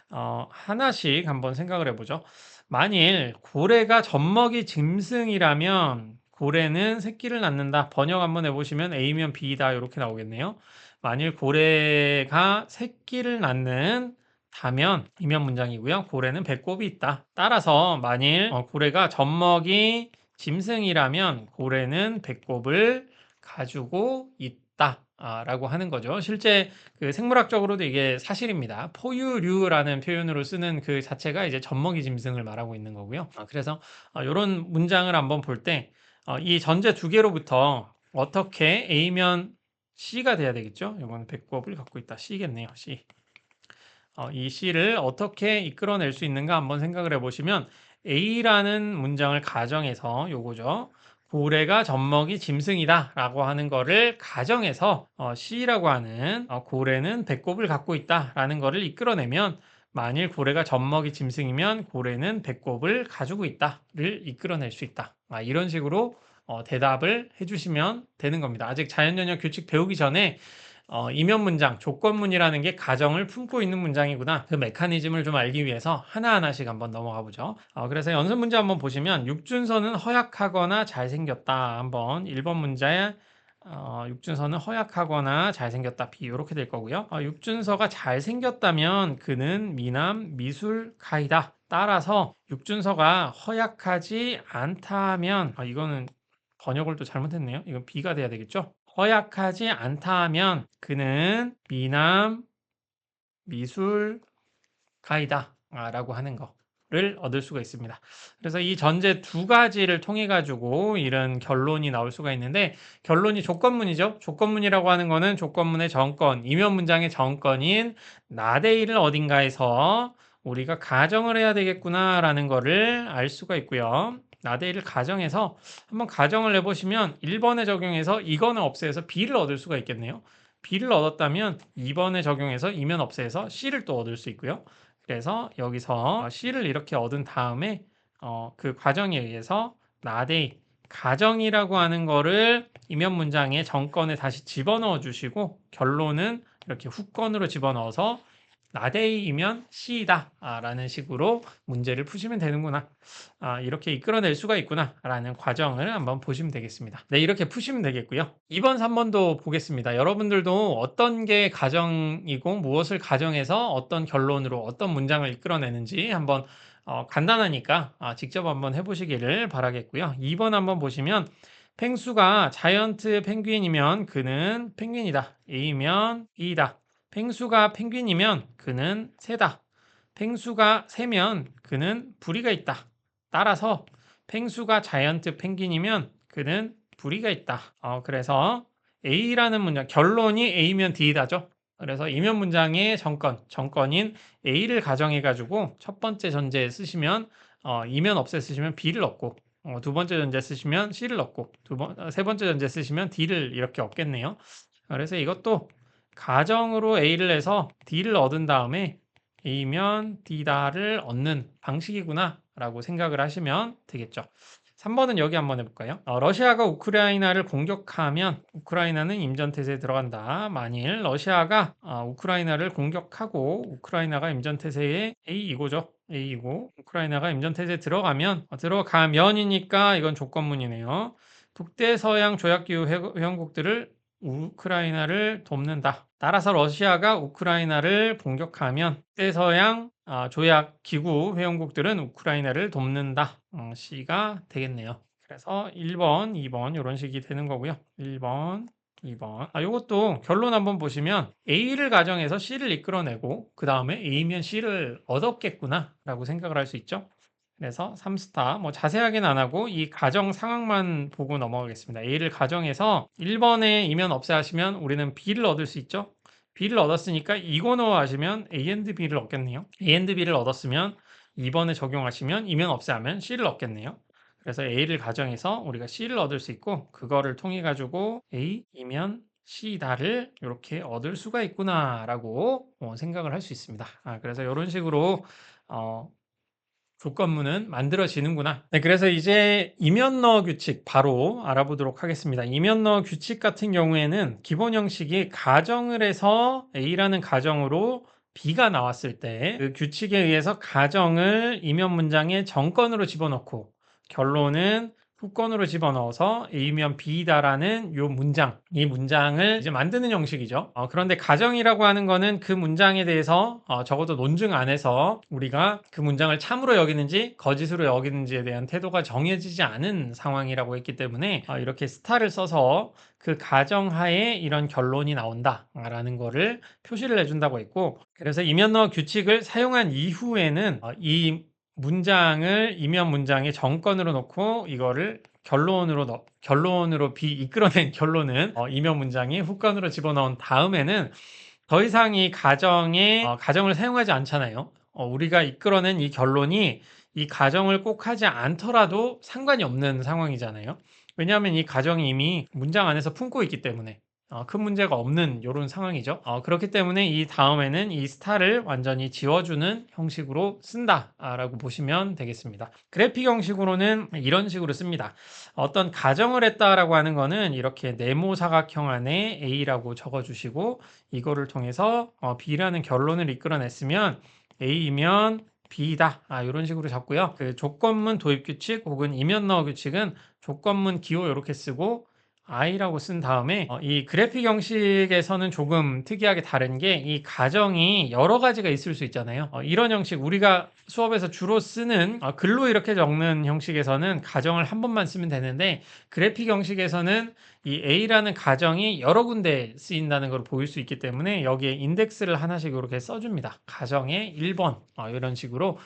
하나씩 한번 생각을 해보죠. 만일 고래가 젖먹이 짐승이라면 고래는 새끼를 낳는다. 번역 한번 해보시면 A면 B다 이렇게 나오겠네요. 만일 고래가 새끼를 낳는 다면 이면 문장이고요. 고래는 배꼽이 있다. 따라서 만일 고래가 젖먹이 짐승이라면 고래는 배꼽을 가지고 있다. 라고 하는 거죠. 실제 그 생물학적으로도 이게 사실입니다. 포유류라는 표현으로 쓰는 그 자체가 이제 젖먹이 짐승을 말하고 있는 거고요. 그래서 이런 문장을 한번 볼 때 이 전제 두 개로부터 어떻게 A면 C가 돼야 되겠죠? 이건 배꼽을 갖고 있다. C겠네요. C. 이 C를 어떻게 이끌어낼 수 있는가 한번 생각을 해보시면 A라는 문장을 가정해서 요거죠. 고래가 젖먹이 짐승이다 라고 하는 거를 가정해서 C라고 하는 고래는 배꼽을 갖고 있다 라는 거를 이끌어내면 만일 고래가 젖먹이 짐승이면 고래는 배꼽을 가지고 있다를 이끌어낼 수 있다. 이런 식으로 대답을 해주시면 되는 겁니다. 아직 자연연역 규칙 배우기 전에 이면 문장, 조건문이라는 게 가정을 품고 있는 문장이구나. 그 메커니즘을 좀 알기 위해서 하나하나씩 한번 넘어가 보죠. 그래서 연습 문제 한번 보시면 육준서는 허약하거나 잘생겼다. 한번 1번 문자에 육준서는 허약하거나 잘생겼다. B 이렇게 될 거고요. 육준서가 잘생겼다면 그는 미남 미술가이다. 따라서 육준서가 허약하지 않다면 이거는 번역을 또 잘못했네요. 이건 B가 돼야 되겠죠? 허약하지 않다 하면 그는 미남 미술가이다 라고 하는 거를 얻을 수가 있습니다. 그래서 이 전제 두 가지를 통해 가지고 이런 결론이 나올 수가 있는데 결론이 조건문이죠. 조건문이라고 하는 거는 조건문의 정건, 이면 문장의 정건인 나데이를 어딘가에서 우리가 가정을 해야 되겠구나라는 거를 알 수가 있고요. 나데이를 가정해서 한번 가정을 해보시면 1번에 적용해서 이거는 없애서 B를 얻을 수가 있겠네요. B를 얻었다면 2번에 적용해서 이면 없애서 C를 또 얻을 수 있고요. 그래서 여기서 C를 이렇게 얻은 다음에 그 과정에 의해서 나데이 가정이라고 하는 거를 이면 문장의 정건에 다시 집어넣어 주시고 결론은 이렇게 후건으로 집어넣어서 나데이이면 C이다 라는 식으로 문제를 푸시면 되는구나. 이렇게 이끌어낼 수가 있구나 라는 과정을 한번 보시면 되겠습니다. 네, 이렇게 푸시면 되겠고요. 2번, 3번도 보겠습니다. 여러분들도 어떤 게 가정이고 무엇을 가정해서 어떤 결론으로 어떤 문장을 이끌어내는지 한번 간단하니까 직접 한번 해보시기를 바라겠고요. 2번 한번 보시면 펭수가 자이언트 펭귄이면 그는 펭귄이다. A면 B다. 펭수가 펭귄이면 그는 새다. 펭수가 새면 그는 부리가 있다. 따라서 펭수가 자이언트 펭귄이면 그는 부리가 있다. 그래서 A라는 문장, 결론이 A면 D다죠. 그래서 이면 문장의 정건인 A를 가정해가지고 첫 번째 전제에 쓰시면 이면 없애 쓰시면 B를 얻고 두 번째 전제 쓰시면 C를 얻고 세 번째 전제 쓰시면 D를 이렇게 얻겠네요. 그래서 이것도 가정으로 A를 해서 D를 얻은 다음에 A면 D다를 얻는 방식이구나 라고 생각을 하시면 되겠죠. 3번은 여기 한번 해볼까요? 러시아가 우크라이나를 공격하면 우크라이나는 임전태세에 들어간다. 만일 러시아가 우크라이나를 공격하고 우크라이나가 임전태세에 A이고죠. A이고 우크라이나가 임전태세에 들어가면이니까 이건 조건문이네요. 북대서양 조약기구 회원국들을 우크라이나를 돕는다. 따라서 러시아가 우크라이나를 공격하면 북대서양 조약 기구 회원국들은 우크라이나를 돕는다. C가 되겠네요. 그래서 1번, 2번 이런 식이 되는 거고요. 1번, 2번. 이것도 결론 한번 보시면 A를 가정해서 C를 이끌어내고 그 다음에 A면 C를 얻었겠구나 라고 생각을 할 수 있죠. 그래서 3스타 뭐 자세하게는 안 하고 이 가정 상황만 보고 넘어가겠습니다. A를 가정해서 1번에 이면 없애 하시면 우리는 B를 얻을 수 있죠. B를 얻었으니까 이거 넣어 하시면 A and B를 얻겠네요. A and B를 얻었으면 2번에 적용하시면 이면 없애 하면 C를 얻겠네요. 그래서 A를 가정해서 우리가 C를 얻을 수 있고 그거를 통해 가지고 A이면 C다를 이렇게 얻을 수가 있구나라고 생각을 할 수 있습니다. 그래서 이런 식으로 조건문은 만들어지는구나. 네, 그래서 이제 이면너 규칙 바로 알아보도록 하겠습니다. 이면너 규칙 같은 경우에는 기본 형식이 가정을 해서 A라는 가정으로 B가 나왔을 때 그 규칙에 의해서 가정을 이면 문장의 정건으로 집어넣고 결론은 후건으로 집어넣어서 A면 B다라는 요 문장, 이 문장을 이제 만드는 형식이죠. 그런데 가정이라고 하는 거는 그 문장에 대해서 적어도 논증 안에서 우리가 그 문장을 참으로 여기는지 거짓으로 여기는지에 대한 태도가 정해지지 않은 상황이라고 했기 때문에 이렇게 스타를 써서 그 가정하에 이런 결론이 나온다라는 거를 표시를 해준다고 했고, 그래서 이면너 규칙을 사용한 이후에는 이 문장을 이면 문장의 정건으로 놓고 이거를 결론으로 이끌어낸 결론은 이면 문장이 후건으로 집어넣은 다음에는 더 이상 이 가정을 사용하지 않잖아요. 우리가 이끌어낸 이 결론이 이 가정을 꼭 하지 않더라도 상관이 없는 상황이잖아요. 왜냐하면 이 가정이 이미 문장 안에서 품고 있기 때문에 큰 문제가 없는 이런 상황이죠. 그렇기 때문에 이 다음에는 이 스타를 완전히 지워주는 형식으로 쓴다라고 보시면 되겠습니다. 그래픽 형식으로는 이런 식으로 씁니다. 어떤 가정을 했다라고 하는 거는 이렇게 네모 사각형 안에 A라고 적어주시고 이거를 통해서 B라는 결론을 이끌어냈으면 A이면 B다. 이런 식으로 잡고요. 그 조건문 도입 규칙 혹은 이면 너어 규칙은 조건문 기호 이렇게 쓰고 I라고 쓴 다음에 이 그래픽 형식에서는 조금 특이하게 다른 게 이 가정이 여러 가지가 있을 수 있잖아요. 이런 형식 우리가 수업에서 주로 쓰는 글로 이렇게 적는 형식에서는 가정을 한 번만 쓰면 되는데 그래픽 형식에서는 이 A라는 가정이 여러 군데 쓰인다는 걸 보일 수 있기 때문에 여기에 인덱스를 하나씩 이렇게 써줍니다. 가정의 1번 이런 식으로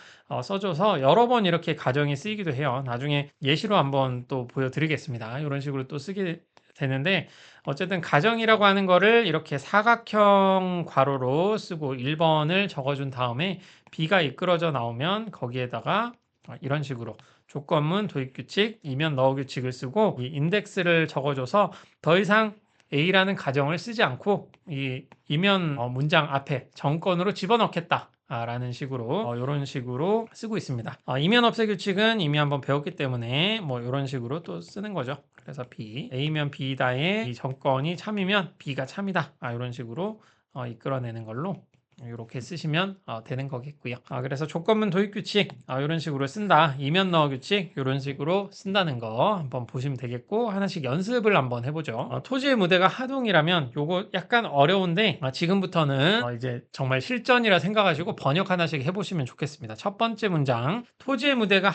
써줘서 여러 번 이렇게 가정이 쓰이기도 해요. 나중에 예시로 한번 또 보여드리겠습니다. 이런 식으로 또 쓰게 되는데 어쨌든 가정이라고 하는 거를 이렇게 사각형 괄호로 쓰고 1번을 적어준 다음에 B가 이끌어져 나오면 거기에다가 이런 식으로 조건문 도입규칙 이면 너어 규칙을 쓰고 이 인덱스를 적어줘서 더 이상 A라는 가정을 쓰지 않고 이 이면 문장 앞에 정건으로 집어넣겠다 라는 식으로 이런 식으로 쓰고 있습니다. 이면 없애 규칙은 이미 한번 배웠기 때문에 뭐 이런 식으로 또 쓰는 거죠. 그래서 B, A면 B다의 이 정건이 참이면 B가 참이다. 이런 식으로 이끌어내는 걸로 이렇게 쓰시면 되는 거겠고요. 그래서 조건문 도입 규칙 이런 식으로 쓴다. 이면 넣어 규칙 이런 식으로 쓴다는 거 한번 보시면 되겠고 하나씩 연습을 한번 해보죠. 토지의 무대가 하동이라면 요거 약간 어려운데 지금부터는 이제 정말 실전이라 생각하시고 번역 하나씩 해보시면 좋겠습니다. 첫 번째 문장 토지의 무대가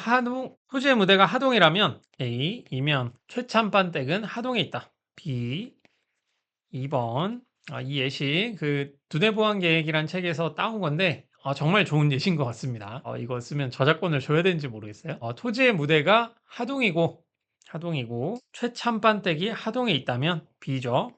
하동이라면 A 이면 최참반댁은 하동에 있다. B 2번 이 예시 그 두뇌보안 계획이란 책에서 따온 건데 정말 좋은 예시인 것 같습니다. 이거 쓰면 저작권을 줘야 되는지 모르겠어요. 토지의 무대가 하동이고 최참반댁이 하동에 있다면 B죠.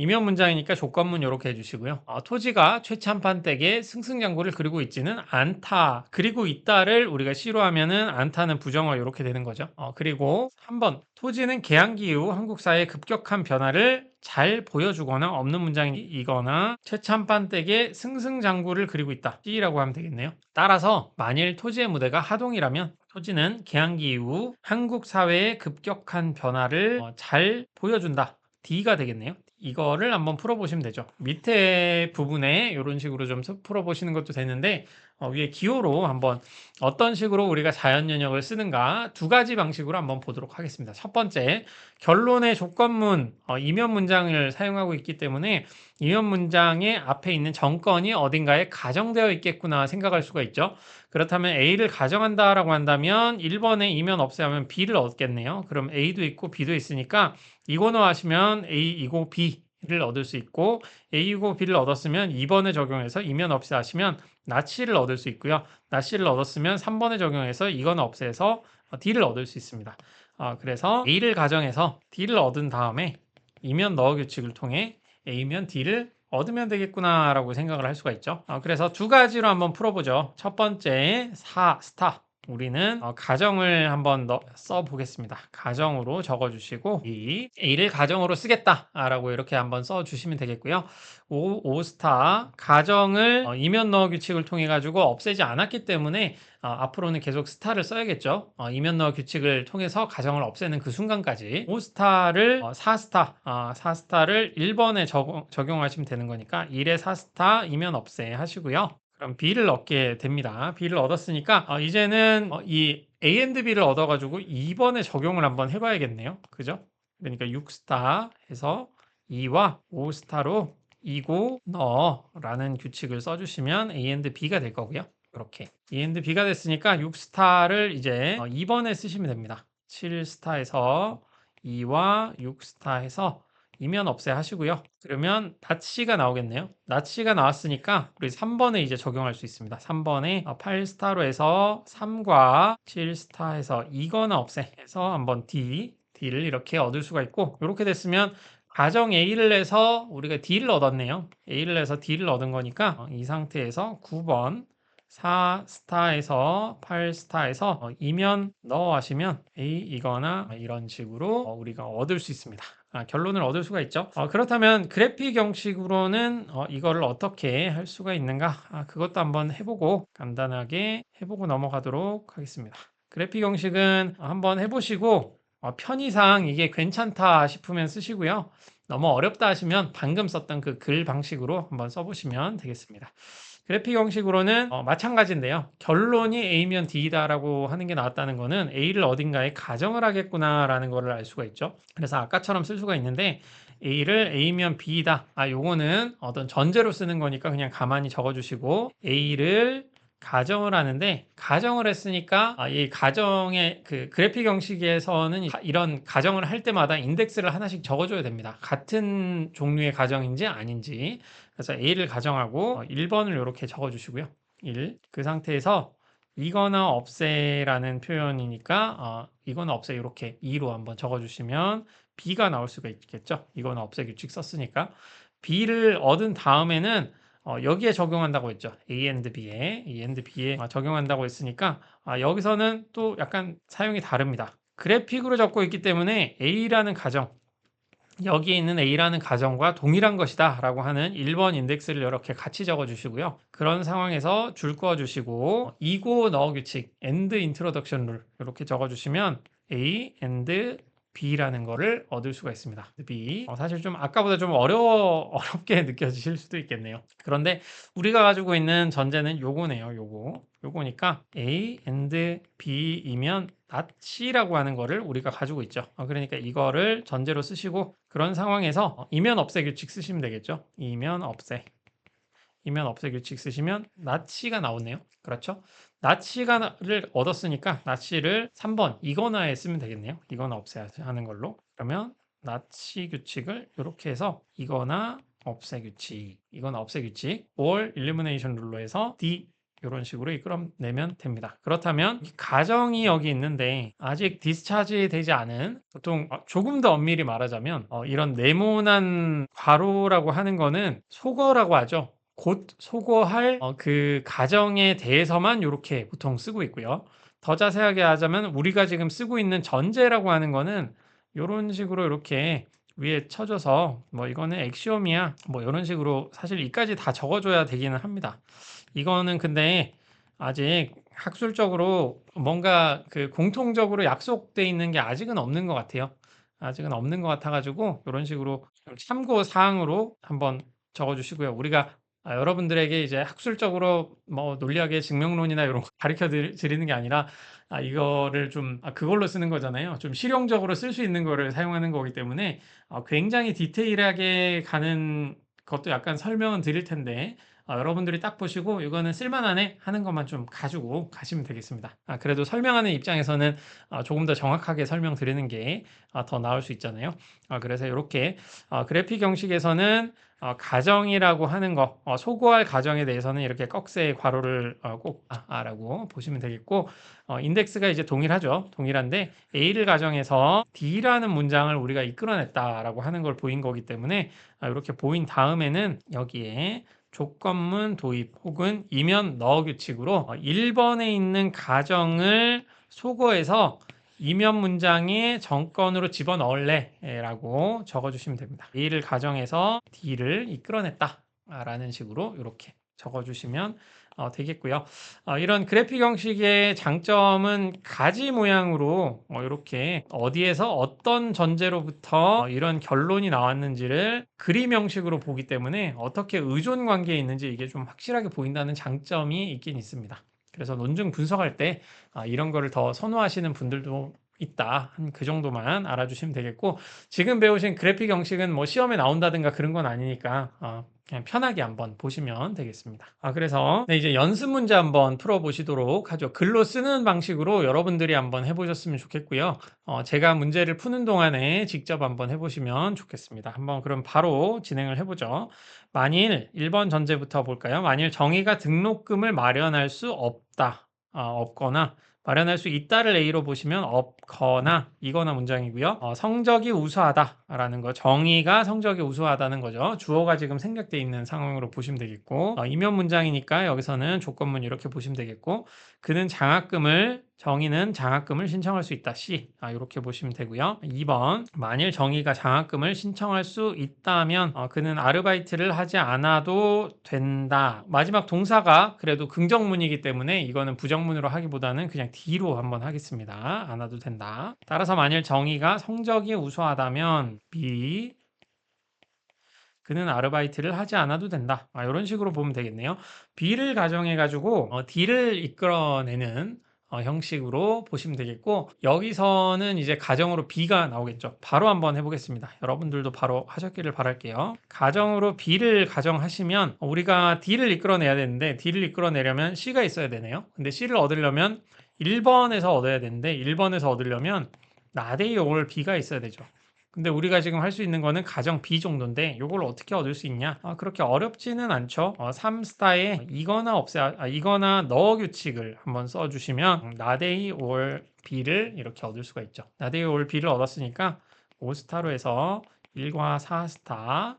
이면 문장이니까 조건문 이렇게 해주시고요. 토지가 최참판댁에 승승장구를 그리고 있지는 않다. 그리고 있다를 우리가 C로 하면은 않다는 부정어 이렇게 되는 거죠. 그리고 3번 토지는 개항기 이후 한국 사회의 급격한 변화를 잘 보여주거나 없는 문장이거나 최참판댁에 승승장구를 그리고 있다. C라고 하면 되겠네요. 따라서 만일 토지의 무대가 하동이라면 토지는 개항기 이후 한국 사회의 급격한 변화를 잘 보여준다. D가 되겠네요. 이거를 한번 풀어보시면 되죠. 밑에 부분에 이런 식으로 좀 풀어보시는 것도 되는데 위에 기호로 한번 어떤 식으로 우리가 자연연역을 쓰는가 두 가지 방식으로 한번 보도록 하겠습니다. 첫 번째, 결론의 조건문, 이면 문장을 사용하고 있기 때문에 이면 문장의 앞에 있는 정건이 어딘가에 가정되어 있겠구나 생각할 수가 있죠. 그렇다면 A를 가정한다라고 한다면 1번에 이면 없애하면 B를 얻겠네요. 그럼 A도 있고 B도 있으니까 이거너 하시면 A이고 B를 얻을 수 있고 A이고 B를 얻었으면 2번에 적용해서 이면 없애 하시면 나치를 얻을 수 있고요. 나치를 얻었으면 3번에 적용해서 이거너 없애서 D를 얻을 수 있습니다. 그래서 A를 가정해서 D를 얻은 다음에 이면 넣어 규칙을 통해 A면 D를 얻으면 되겠구나 라고 생각을 할 수가 있죠. 그래서 두 가지로 한번 풀어보죠. 첫 번째 스타 우리는 가정을 한번 써보겠습니다. 가정으로 적어주시고 이 A를 가정으로 쓰겠다라고 이렇게 한번 써주시면 되겠고요. 오스타 가정을 이면 넣어 규칙을 통해 가지고 없애지 않았기 때문에 앞으로는 계속 스타를 써야겠죠. 이면 넣어 규칙을 통해서 가정을 없애는 그 순간까지 오스타를 4스타를 1번에 적용하시면 되는 거니까 1에 4스타 이면 없애 하시고요. 그럼 B를 얻게 됩니다. B를 얻었으니까 이제는 이 A and B를 얻어가지고 2번에 적용을 한번 해봐야겠네요. 그죠? 그러니까 6스타 해서 2와 5스타로 이고 너라는 규칙을 써주시면 A and B가 될 거고요. 이렇게 A and B가 됐으니까 6스타를 이제 2번에 쓰시면 됩니다. 7스타에서 2와 6스타 해서 이면 없애 하시고요. 그러면 닷C가 나오겠네요. 닷C가 나왔으니까 우리 3번에 이제 적용할 수 있습니다. 3번에 8스타로 해서 3과 7스타 해서 이거나 없애 해서 한번 D를 이렇게 얻을 수가 있고 이렇게 됐으면 가정 A를 해서 우리가 D를 얻었네요. A를 해서 D를 얻은 거니까 이 상태에서 9번 4스타에서 8스타에서 이면 넣어 하시면 A이거나 이런 식으로 우리가 얻을 수 있습니다. 결론을 얻을 수가 있죠. 그렇다면 그래픽 형식으로는 이거를 어떻게 할 수가 있는가? 그것도 한번 해보고 간단하게 해보고 넘어가도록 하겠습니다. 그래픽 형식은 한번 해보시고 편의상 이게 괜찮다 싶으면 쓰시고요. 너무 어렵다 하시면 방금 썼던 그 글 방식으로 한번 써보시면 되겠습니다. 그래픽 형식으로는 마찬가지인데요. 결론이 A면 D다라고 하는 게 나왔다는 거는 A를 어딘가에 가정을 하겠구나라는 거를 알 수가 있죠. 그래서 아까처럼 쓸 수가 있는데 A를 A면 B다. 요거는 어떤 전제로 쓰는 거니까 그냥 가만히 적어주시고 A를 가정을 하는데 가정을 했으니까 이 가정의 그 그래픽 형식에서는 이런 가정을 할 때마다 인덱스를 하나씩 적어줘야 됩니다. 같은 종류의 가정인지 아닌지. 그래서 A를 가정하고 1번을 이렇게 적어주시고요. 1. 그 상태에서 이거나 없애라는 표현이니까 이거나 없애 이렇게 2로 한번 적어주시면 B가 나올 수가 있겠죠. 이거나 없애 규칙 썼으니까. B를 얻은 다음에는 여기에 적용한다고 했죠. A and B에 적용한다고 했으니까 여기서는 또 약간 사용이 다릅니다. 그래픽으로 적고 있기 때문에 A라는 가정 여기에 있는 A라는 가정과 동일한 것이다 라고 하는 1번 인덱스를 이렇게 같이 적어 주시고요. 그런 상황에서 줄 그어 주시고 이고 너어 규칙 and introduction rule 이렇게 적어 주시면 A and B라는 거를 얻을 수가 있습니다. B. 사실 좀 아까보다 좀 어렵게 느껴지실 수도 있겠네요. 그런데 우리가 가지고 있는 전제는 요거네요. 요거니까 A and B이면 not C라고 하는 거를 우리가 가지고 있죠. 그러니까 이거를 전제로 쓰시고 그런 상황에서 이면 없애 규칙 쓰시면 되겠죠. 이면 없애 규칙 쓰시면 not C가 나오네요. 그렇죠? not C를 얻었으니까 not C를 3번 이거나에 쓰면 되겠네요. 이거나 없애 하는 걸로. 그러면 not C 규칙을 이렇게 해서 이거나 없애 규칙 or elimination 룰로 해서 D 이런 식으로 이끌어내면 됩니다. 그렇다면 가정이 여기 있는데 아직 디스차지 되지 않은 보통 조금 더 엄밀히 말하자면 이런 네모난 괄호라고 하는 거는 속어라고 하죠. 곧 소거할 그 가정에 대해서만 이렇게 보통 쓰고 있고요. 더 자세하게 하자면 우리가 지금 쓰고 있는 전제라고 하는 거는 이런 식으로 이렇게 위에 쳐줘서 뭐 이거는 엑시옴이야 뭐 이런 식으로 사실 이까지 다 적어줘야 되기는 합니다. 이거는 근데 아직 학술적으로 뭔가 그 공통적으로 약속돼 있는 게 아직은 없는 것 같아요. 아직은 없는 것 같아가지고 이런 식으로 좀 참고 사항으로 한번 적어주시고요. 우리가 여러분들에게 이제 학술적으로 뭐 논리학의 증명론이나 이런 거 가르쳐 드리는 게 아니라 이거를 좀 그걸로 쓰는 거잖아요. 좀 실용적으로 쓸 수 있는 거를 사용하는 거기 때문에 굉장히 디테일하게 가는 것도 약간 설명은 드릴 텐데 여러분들이 딱 보시고 이거는 쓸만하네 하는 것만 좀 가지고 가시면 되겠습니다. 그래도 설명하는 입장에서는 조금 더 정확하게 설명드리는 게 더 나을 수 있잖아요. 그래서 이렇게 그래픽 형식에서는 가정이라고 하는 거, 소거할 가정에 대해서는 이렇게 꺽쇠의 괄호를 꼭 라고 보시면 되겠고, 인덱스가 이제 동일하죠. 동일한데 A를 가정해서 D라는 문장을 우리가 이끌어냈다라고 하는 걸 보인 거기 때문에 이렇게 보인 다음에는 여기에 조건문 도입 혹은 이면 넣어 규칙으로 1번에 있는 가정을 소거해서 이면 문장의 정건으로 집어넣을래 라고 적어주시면 됩니다. A를 가정해서 D를 이끌어냈다 라는 식으로 이렇게 적어주시면 되겠고요. 이런 그래픽 형식의 장점은 가지 모양으로 이렇게 어디에서 어떤 전제로부터 이런 결론이 나왔는지를 그림 형식으로 보기 때문에 어떻게 의존 관계에 있는지 이게 좀 확실하게 보인다는 장점이 있긴 있습니다. 그래서 논증 분석할 때 이런 거를 더 선호하시는 분들도 있다. 한 그 정도만 알아주시면 되겠고 지금 배우신 그래픽 형식은 뭐 시험에 나온다든가 그런 건 아니니까 그냥 편하게 한번 보시면 되겠습니다. 그래서 네, 이제 연습 문제 한번 풀어보시도록 하죠. 글로 쓰는 방식으로 여러분들이 한번 해보셨으면 좋겠고요. 제가 문제를 푸는 동안에 직접 한번 해보시면 좋겠습니다. 한번 그럼 바로 진행을 해보죠. 만일 1번 전제부터 볼까요? 만일 정의가 등록금을 마련할 수 없다. 없거나 마련할 수 있다를 A로 보시면 없거나 이거나 문장이고요. 성적이 우수하다라는 거 정의가 성적이 우수하다는 거죠. 주어가 지금 생략되어 있는 상황으로 보시면 되겠고 이면 문장이니까 여기서는 조건문 이렇게 보시면 되겠고 그는 정의는 장학금을 신청할 수 있다. C 이렇게 보시면 되고요. 2번 만일 정의가 장학금을 신청할 수 있다면 그는 아르바이트를 하지 않아도 된다. 마지막 동사가 그래도 긍정문이기 때문에 이거는 부정문으로 하기보다는 그냥 D로 한번 하겠습니다. 안 와도 된다. 따라서 만일 정의가 성적이 우수하다면 B 그는 아르바이트를 하지 않아도 된다. 이런 식으로 보면 되겠네요. B를 가정해가지고 D를 이끌어내는 형식으로 보시면 되겠고 여기서는 이제 가정으로 B가 나오겠죠. 바로 한번 해보겠습니다. 여러분들도 바로 하셨기를 바랄게요. 가정으로 B를 가정하시면 우리가 D를 이끌어내야 되는데 D를 이끌어내려면 C가 있어야 되네요. 근데 C를 얻으려면 1번에서 얻어야 되는데 1번에서 얻으려면 나대이 올 B가 있어야 되죠. 근데 우리가 지금 할 수 있는 거는 가정 B 정도인데 이걸 어떻게 얻을 수 있냐? 그렇게 어렵지는 않죠. 3스타에 이거나 넣어 규칙을 한번 써주시면 나데이 올 B를 이렇게 얻을 수가 있죠. 나데이 올 B를 얻었으니까 5스타로 해서 1과 4스타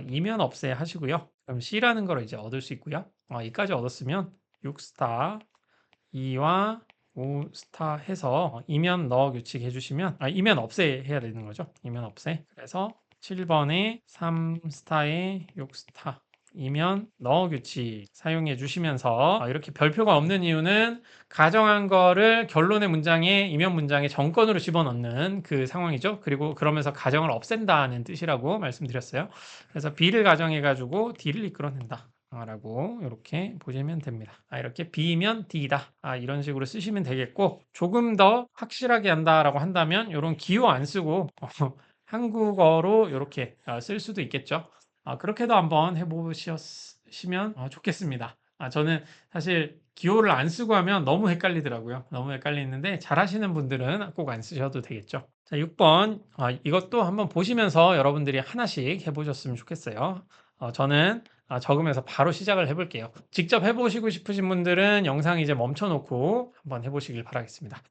이면 없애 하시고요. 그럼 C라는 걸 이제 얻을 수 있고요. 이까지 얻었으면 6스타 2와 5스타 해서 이면 넣어 규칙 해주시면 이면 없애 해야 되는 거죠. 이면 없애. 그래서 7번에 3스타에 6스타 이면 너어 규칙 사용해 주시면서 이렇게 별표가 없는 이유는 가정한 거를 결론의 문장에 이면 문장에 정건으로 집어넣는 그 상황이죠. 그리고 그러면서 가정을 없앤다는 뜻이라고 말씀드렸어요. 그래서 B를 가정해 가지고 D를 이끌어낸다. 라고 이렇게 보시면 됩니다. 이렇게 B면 D다. 이런 식으로 쓰시면 되겠고 조금 더 확실하게 한다라고 한다면 이런 기호 안 쓰고 한국어로 이렇게 쓸 수도 있겠죠. 그렇게도 한번 해보시면 좋겠습니다. 저는 사실 기호를 안 쓰고 하면 너무 헷갈리더라고요. 너무 헷갈리는데 잘하시는 분들은 꼭 안 쓰셔도 되겠죠. 자, 6번. 이것도 한번 보시면서 여러분들이 하나씩 해보셨으면 좋겠어요. 저는 적으면서 바로 시작을 해볼게요. 직접 해보시고 싶으신 분들은 영상 이제 멈춰놓고 한번 해보시길 바라겠습니다.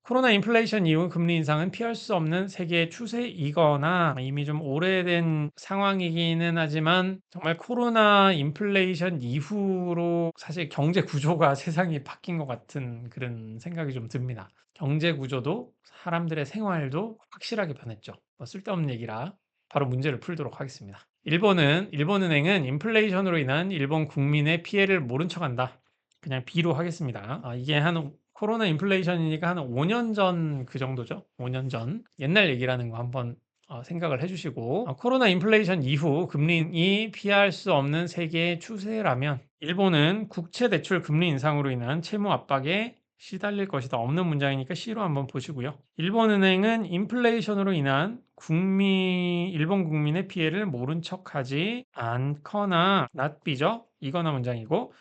코로나 인플레이션 이후 금리 인상은 피할 수 없는 세계의 추세이거나 이미 좀 오래된 상황이기는 하지만 정말 코로나 인플레이션 이후로 사실 경제 구조가 세상이 바뀐 것 같은 그런 생각이 좀 듭니다. 경제 구조도 사람들의 생활도 확실하게 변했죠. 쓸데없는 얘기라 바로 문제를 풀도록 하겠습니다. 일본은행은 인플레이션으로 인한 일본 국민의 피해를 모른 척한다. 그냥 B로 하겠습니다. 이게 한 코로나 인플레이션이니까 한 5년 전 그 정도죠. 5년 전 옛날 얘기라는 거 한번 생각을 해주시고 코로나 인플레이션 이후 금리이 피할 수 없는 세계의 추세라면 일본은 국채 대출 금리 인상으로 인한 채무 압박에 시달릴 것이다. 없는 문장이니까 C로 한번 보시고요. 일본은행은 인플레이션으로 인한 일본 국민의 피해를 모른 척하지 않거나 not B죠. 이거나 문장이고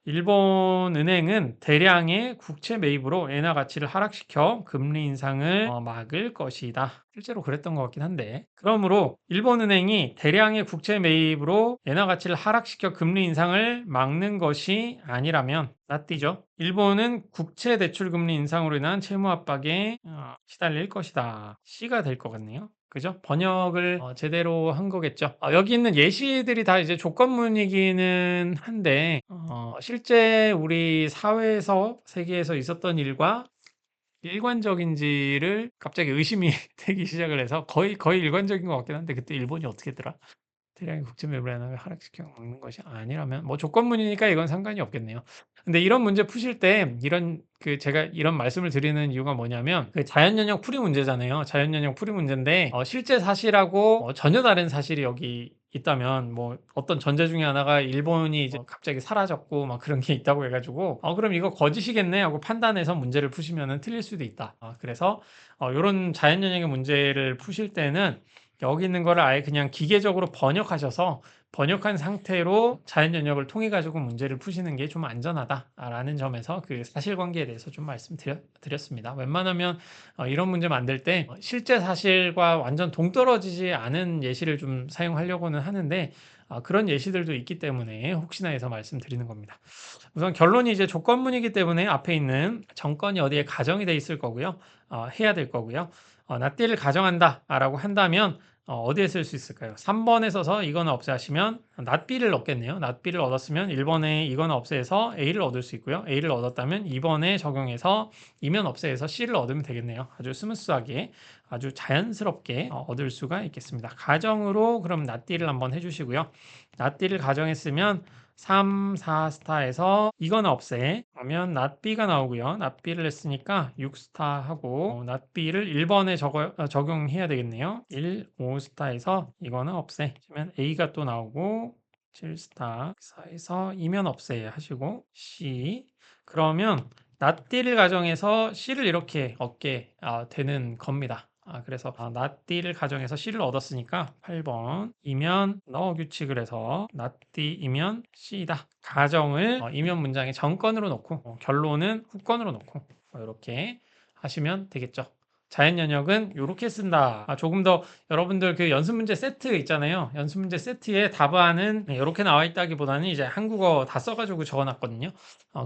일본 은행은 대량의 국채 매입으로 엔화 가치를 하락시켜 금리 인상을 막을 것이다. 실제로 그랬던 것 같긴 한데. 그러므로 일본 은행이 대량의 국채 매입으로 엔화 가치를 하락시켜 금리 인상을 막는 것이 아니라면 나띠죠. 일본은 국채 대출 금리 인상으로 인한 채무 압박에 시달릴 것이다. C가 될 것 같네요. 그죠? 번역을 제대로 한 거겠죠. 여기 있는 예시들이 다 이제 조건문이기는 한데 실제 우리 사회에서 세계에서 있었던 일과 일관적인지를 갑자기 의심이 되기 시작을 해서 거의 일관적인 것 같긴 한데 그때 일본이 어떻게 했더라? 대량의 국제 매물 엔화를 하락시켜 막는 것이 아니라면 뭐 조건문이니까 이건 상관이 없겠네요. 근데 이런 문제 푸실 때 제가 이런 말씀을 드리는 이유가 뭐냐면 그 자연연역 풀이 문제잖아요. 자연연역 풀이 문제인데 실제 사실하고 전혀 다른 사실이 여기 있다면 뭐 어떤 전제 중에 하나가 일본이 이제 갑자기 사라졌고 막 그런 게 있다고 해가지고 그럼 이거 거짓이겠네 하고 판단해서 문제를 푸시면은 틀릴 수도 있다. 그래서 이런 자연연역의 문제를 푸실 때는 여기 있는 거를 아예 그냥 기계적으로 번역하셔서 번역한 상태로 자연연역을 통해 가지고 문제를 푸시는 게 좀 안전하다라는 점에서 그 사실관계에 대해서 좀 말씀드렸습니다. 웬만하면 이런 문제 만들 때 실제 사실과 완전 동떨어지지 않은 예시를 좀 사용하려고는 하는데 그런 예시들도 있기 때문에 혹시나 해서 말씀드리는 겁니다. 우선 결론이 이제 조건문이기 때문에 앞에 있는 정건이 어디에 가정이 돼 있을 거고요. 해야 될 거고요. 낫띠를 가정한다라고 한다면 어디에 쓸 수 있을까요? 3번에 써서 이거는 없애하시면 낫비를 얻겠네요. 낫비를 얻었으면 1번에 이거는 없애서 A를 얻을 수 있고요. A를 얻었다면 2번에 적용해서 이면 없애서 C를 얻으면 되겠네요. 아주 스무스하게 아주 자연스럽게 얻을 수가 있겠습니다. 가정으로 그럼 낫띠를 한번 해주시고요. 낫띠를 가정했으면 3, 4스타에서 이거는 없애 하면 낫비가 나오고요. 낫비를 했으니까 6스타 하고 낫비를 1번에 적용해야 되겠네요. 1, 5스타에서 이거는 없애 하면 A가 또 나오고 7스타 4에서 이면 없애 하시고 C 그러면 낫띠를 가정해서 C를 이렇게 얻게 되는 겁니다. 그래서 낫띠를 가정해서 C를 얻었으니까 8번 이면 너어 규칙을 해서 낫띠이면 C다. 가정을 이면 문장의 정건으로 놓고 결론은 후건으로 놓고 이렇게 하시면 되겠죠. 자연연역은 이렇게 쓴다. 조금 더 여러분들 그 연습 문제 세트 있잖아요. 연습 문제 세트에 답안은 이렇게 나와 있다기보다는 이제 한국어 다 써가지고 적어놨거든요.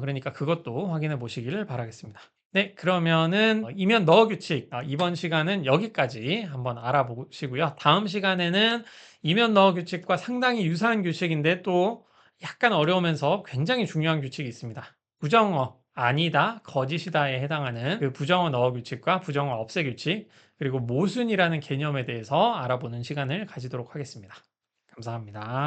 그러니까 그것도 확인해 보시기를 바라겠습니다. 네, 그러면은 이면 너어 규칙 이번 시간은 여기까지 한번 알아보시고요. 다음 시간에는 이면 너어 규칙과 상당히 유사한 규칙인데 또 약간 어려우면서 굉장히 중요한 규칙이 있습니다. 부정어. 아니다, 거짓이다에 해당하는 그 부정어 넣어 규칙과 부정어 없애 규칙, 그리고 모순이라는 개념에 대해서 알아보는 시간을 가지도록 하겠습니다. 감사합니다.